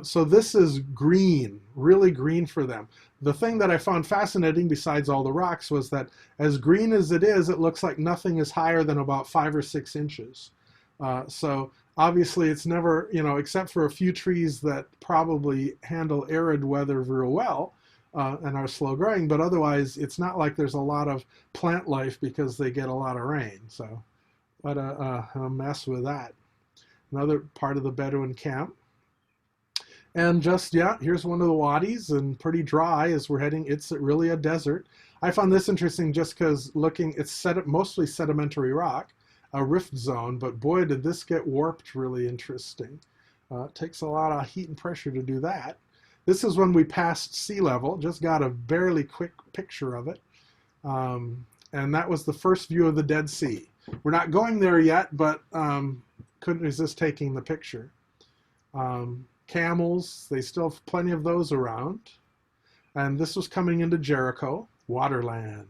So this is green, really green for them. The thing that I found fascinating, besides all the rocks, was that as green as it is, it looks like nothing is higher than about 5 or 6 inches. So obviously it's never, except for a few trees that probably handle arid weather real well, and are slow growing, but otherwise it's not like there's a lot of plant life because they get a lot of rain. So what a mess with that. Another part of the Bedouin camp. And just, here's one of the wadis, and pretty dry as we're heading. It's really a desert. I found this interesting just because it's mostly sedimentary rock, a rift zone, but boy, did this get warped really interesting. It takes a lot of heat and pressure to do that. This is when we passed sea level, just got a barely quick picture of it. And that was the first view of the Dead Sea. We're not going there yet, but couldn't resist taking the picture. Camels, they still have plenty of those around. And this was coming into Jericho, waterland.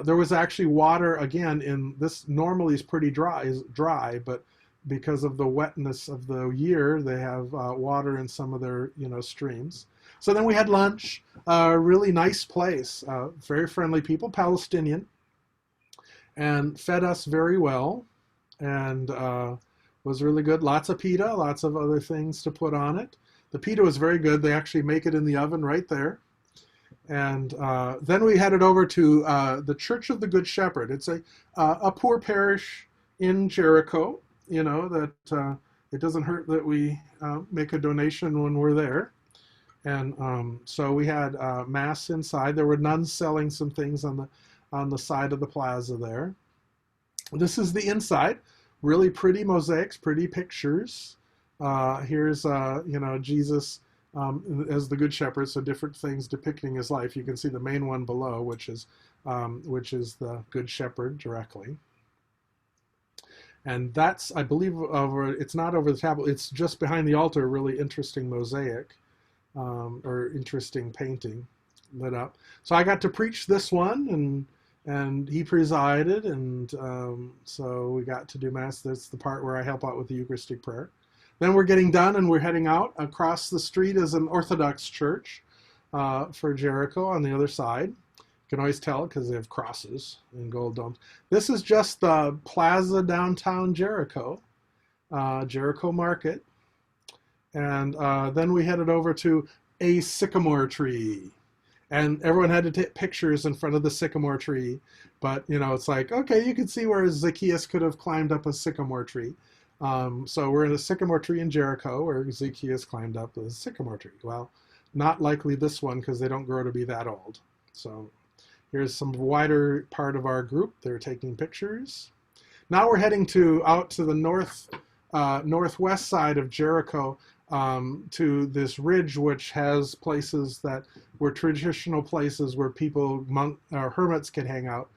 There was actually water, again, in this normally is pretty dry, but because of the wetness of the year, they have water in some of their, streams. So then we had lunch, a really nice place, very friendly people, Palestinian, and fed us very well, and was really good. Lots of pita, lots of other things to put on it. The pita was very good. They actually make it in the oven right there. And then we headed over to the Church of the Good Shepherd. It's a poor parish in Jericho. You know that it doesn't hurt that we make a donation when we're there. And so we had mass inside. There were nuns selling some things on the side of the plaza there. This is the inside. Really pretty mosaics, pretty pictures. Here's Jesus as the Good Shepherd, so different things depicting his life. You can see the main one below, which is the Good Shepherd directly. And that's, I believe, it's not over the tablet, it's just behind the altar, a really interesting mosaic or interesting painting lit up. So I got to preach this one, and he presided, and so we got to do Mass. That's the part where I help out with the Eucharistic prayer. Then we're getting done, and we're heading out. Across the street is an Orthodox church for Jericho on the other side. You can always tell because they have crosses and gold domes. This is just the plaza downtown Jericho, Jericho Market. And then we headed over to a sycamore tree. And everyone had to take pictures in front of the sycamore tree. But, it's like, okay, you can see where Zacchaeus could have climbed up a sycamore tree. So we're in a sycamore tree in Jericho where Zacchaeus climbed up the sycamore tree. Well, not likely this one because they don't grow to be that old. So here's some wider part of our group. They're taking pictures. Now we're heading out to the northwest side of Jericho to this ridge, which has places that were traditional places where people, hermits, could hang out.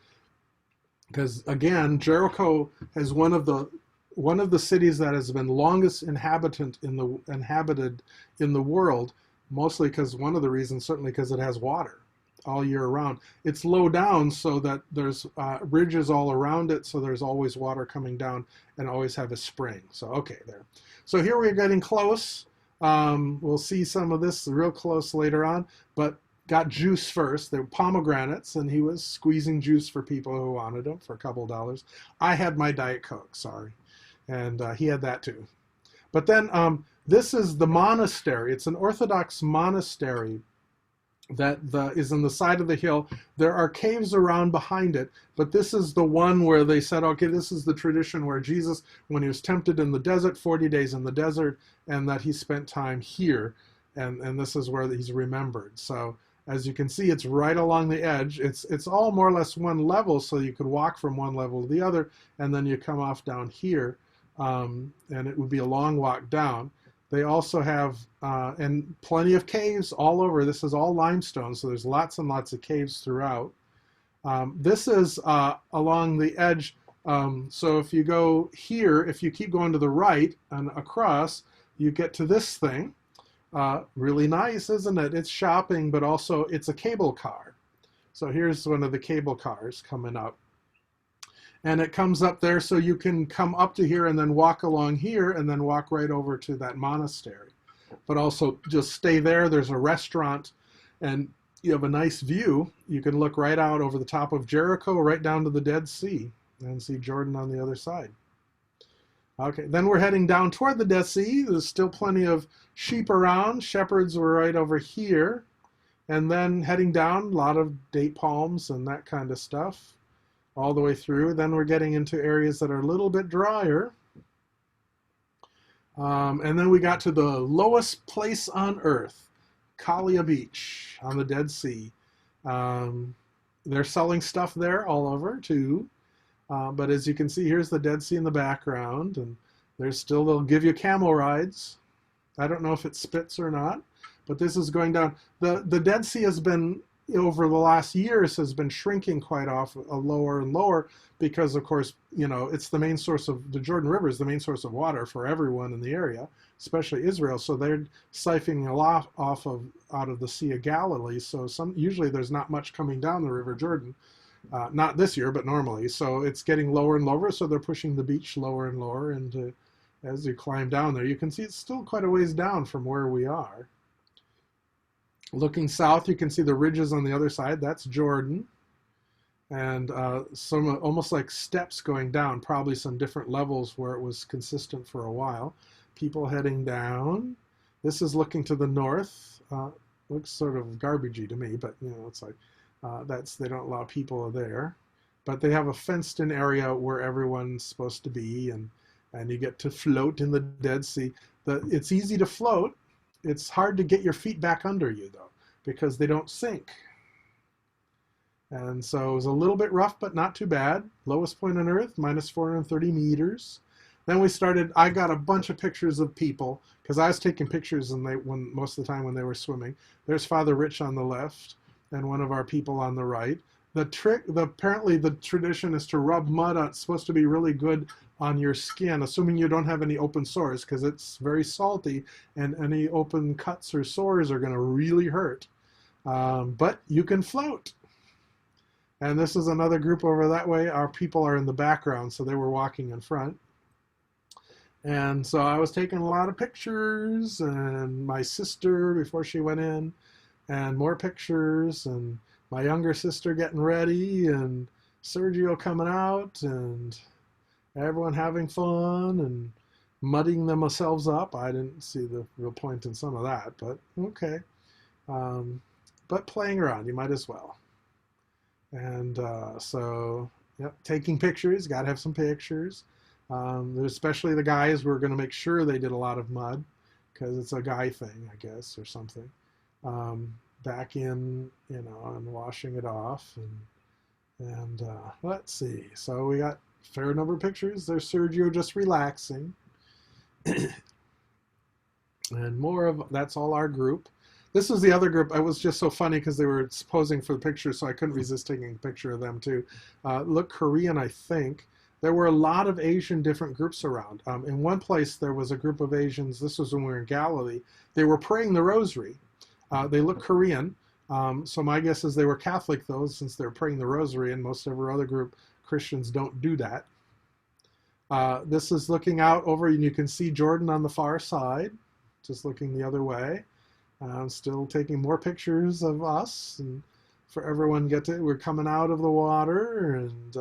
Because again, Jericho has one of the cities that has been longest inhabited in the world, mostly because one of the reasons, certainly because it has water all year round. It's low down so that there's ridges all around it, so there's always water coming down and always have a spring. So okay, there. So here we're getting close. We'll see some of this real close later on, but got juice first. They were pomegranates, and he was squeezing juice for people who wanted them for a couple of dollars. I had my Diet Coke, sorry. And he had that too. But then this is the monastery. It's an Orthodox monastery that is in the side of the hill. There are caves around behind it, but this is the one where they said, okay, this is the tradition where Jesus, when he was tempted in the desert, 40 days in the desert, and that he spent time here, and this is where he's remembered. So as you can see, it's right along the edge. It's all more or less one level, so you could walk from one level to the other, and then you come off down here, and it would be a long walk down. They also have and plenty of caves all over. This is all limestone, so there's lots and lots of caves throughout. This is along the edge. So if you go here, if you keep going to the right and across, you get to this thing. Really nice, isn't it? It's shopping, but also it's a cable car. So here's one of the cable cars coming up. And it comes up there, so you can come up to here and then walk along here and then walk right over to that monastery. But also just stay there. There's a restaurant, and you have a nice view. You can look right out over the top of Jericho, right down to the Dead Sea, and see Jordan on the other side. Okay, then we're heading down toward the Dead Sea. There's still plenty of sheep around. Shepherds were right over here. And then heading down, a lot of date palms and that kind of stuff all the way through. Then we're getting into areas that are a little bit drier. And then we got to the lowest place on earth, Kalia Beach on the Dead Sea. They're selling stuff there all over too. But as you can see, here's the Dead Sea in the background, and they'll give you camel rides. I don't know if it spits or not, but this is going down. The Dead Sea has been, over the last years, has been shrinking quite off, lower and lower, because of course, it's the main source of, the Jordan River is the main source of water for everyone in the area, especially Israel. So they're siphoning a lot out of the Sea of Galilee. So usually there's not much coming down the River Jordan. Not this year, but normally. So it's getting lower and lower, so they're pushing the beach lower and lower. And as you climb down there, you can see it's still quite a ways down from where we are. Looking south, you can see the ridges on the other side. That's Jordan. And some almost like steps going down, probably some different levels where it was consistent for a while. People heading down. This is looking to the north. looks sort of garbagey to me, but it's like they don't allow people there, but they have a fenced-in area where everyone's supposed to be, and you get to float in the Dead Sea. It's easy to float. It's hard to get your feet back under you though, because they don't sink. And so it was a little bit rough, but not too bad. Lowest point on Earth, minus 430 meters. Then I got a bunch of pictures of people, because I was taking pictures most of the time when they were swimming. There's Father Rich on the left, and one of our people on the right. Apparently the tradition is to rub mud on. It's supposed to be really good on your skin, assuming you don't have any open sores, because it's very salty, and any open cuts or sores are going to really hurt. But you can float. And this is another group over that way. Our people are in the background, so they were walking in front. And so I was taking a lot of pictures, and my sister before she went in, and more pictures, and my younger sister getting ready, and Sergio coming out, and everyone having fun and mudding themselves up. I didn't see the real point in some of that, but okay. But playing around, you might as well. And so, yep, taking pictures, got to have some pictures. Especially the guys, we're going to make sure they did a lot of mud, because it's a guy thing, I guess, or something. Back in, and washing it off. And let's see. So we got a fair number of pictures. There's Sergio just relaxing. And more of, that's all our group. This was the other group. It was just so funny because they were posing for the picture, so I couldn't resist taking a picture of them too. Look Korean, I think. There were a lot of Asian different groups around. In one place, there was a group of Asians. This was when we were in Galilee. They were praying the rosary. They look Korean. So my guess is they were Catholic, though, since they're praying the rosary, and most of our other group, Christians, don't do that. This is looking out over, and you can see Jordan on the far side, just looking the other way. Still taking more pictures of us, and for everyone we're coming out of the water, and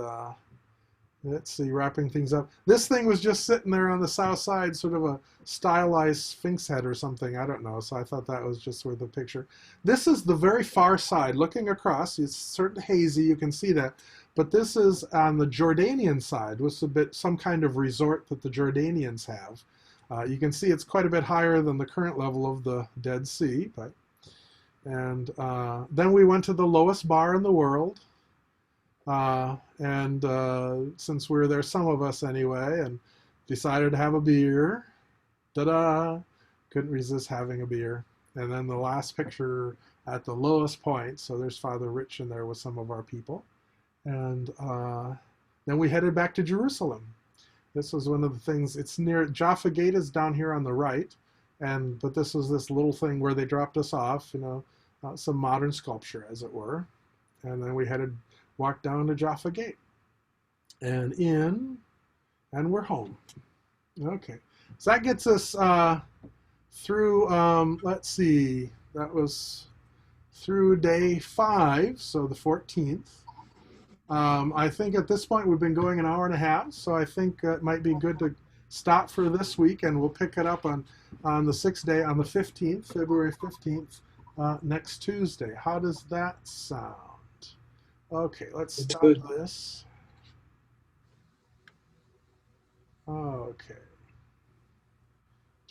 let's see, wrapping things up. This thing was just sitting there on the south side, sort of a stylized Sphinx head or something, I don't know, so I thought that was just worth a picture. This is the very far side, looking across. It's certain hazy, you can see that, but this is on the Jordanian side, which is some kind of resort that the Jordanians have. You can see it's quite a bit higher than the current level of the Dead Sea. And then we went to the lowest bar in the world. Since we were there, some of us anyway, and decided to have a beer. Ta-da! Couldn't resist having a beer. And then the last picture at the lowest point, so there's Father Rich in there with some of our people. And then we headed back to Jerusalem. This was one of the things, it's near, Jaffa Gate is down here on the right, but this was this little thing where they dropped us off, some modern sculpture, as it were. And then we walked down to Jaffa Gate. And we're home. Okay, so that gets us through, let's see, that was through day 5, so the 14th. I think at this point we've been going an hour and a half, so I think it might be good to stop for this week, and we'll pick it up on the 6th day, on the 15th, February 15th, next Tuesday. How does that sound? Okay, let's start this. Okay.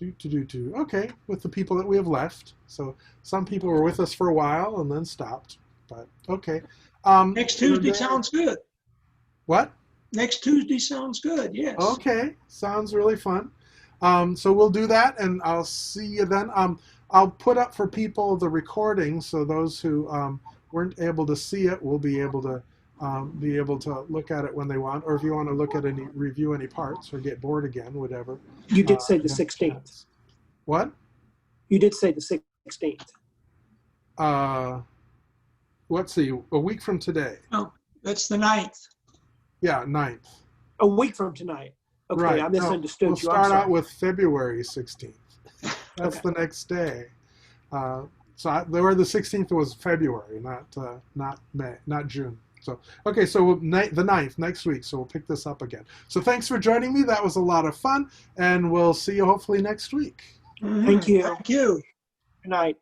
Okay, with the people that we have left. So some people were with us for a while and then stopped, but okay. Next Tuesday sounds good. What? Next Tuesday sounds good, yes. Okay, sounds really fun. So we'll do that, and I'll see you then. I'll put up for people the recording, so those who weren't able to see it will be able to look at it when they want, or if you want to look at review any parts or get bored again, whatever. You did say the 16th. What? You did say the 16th. Let's see, a week from today. Oh, that's the 9th. Yeah, 9th. A week from tonight. Okay, right. I misunderstood We'll you. start out with February 16th. That's Okay. the next day. Where the 16th was February, not May, not June. So, okay, so the 9th, next week, so we'll pick this up again. So thanks for joining me. That was a lot of fun, and we'll see you hopefully next week. Thank you. Thank you. Good night.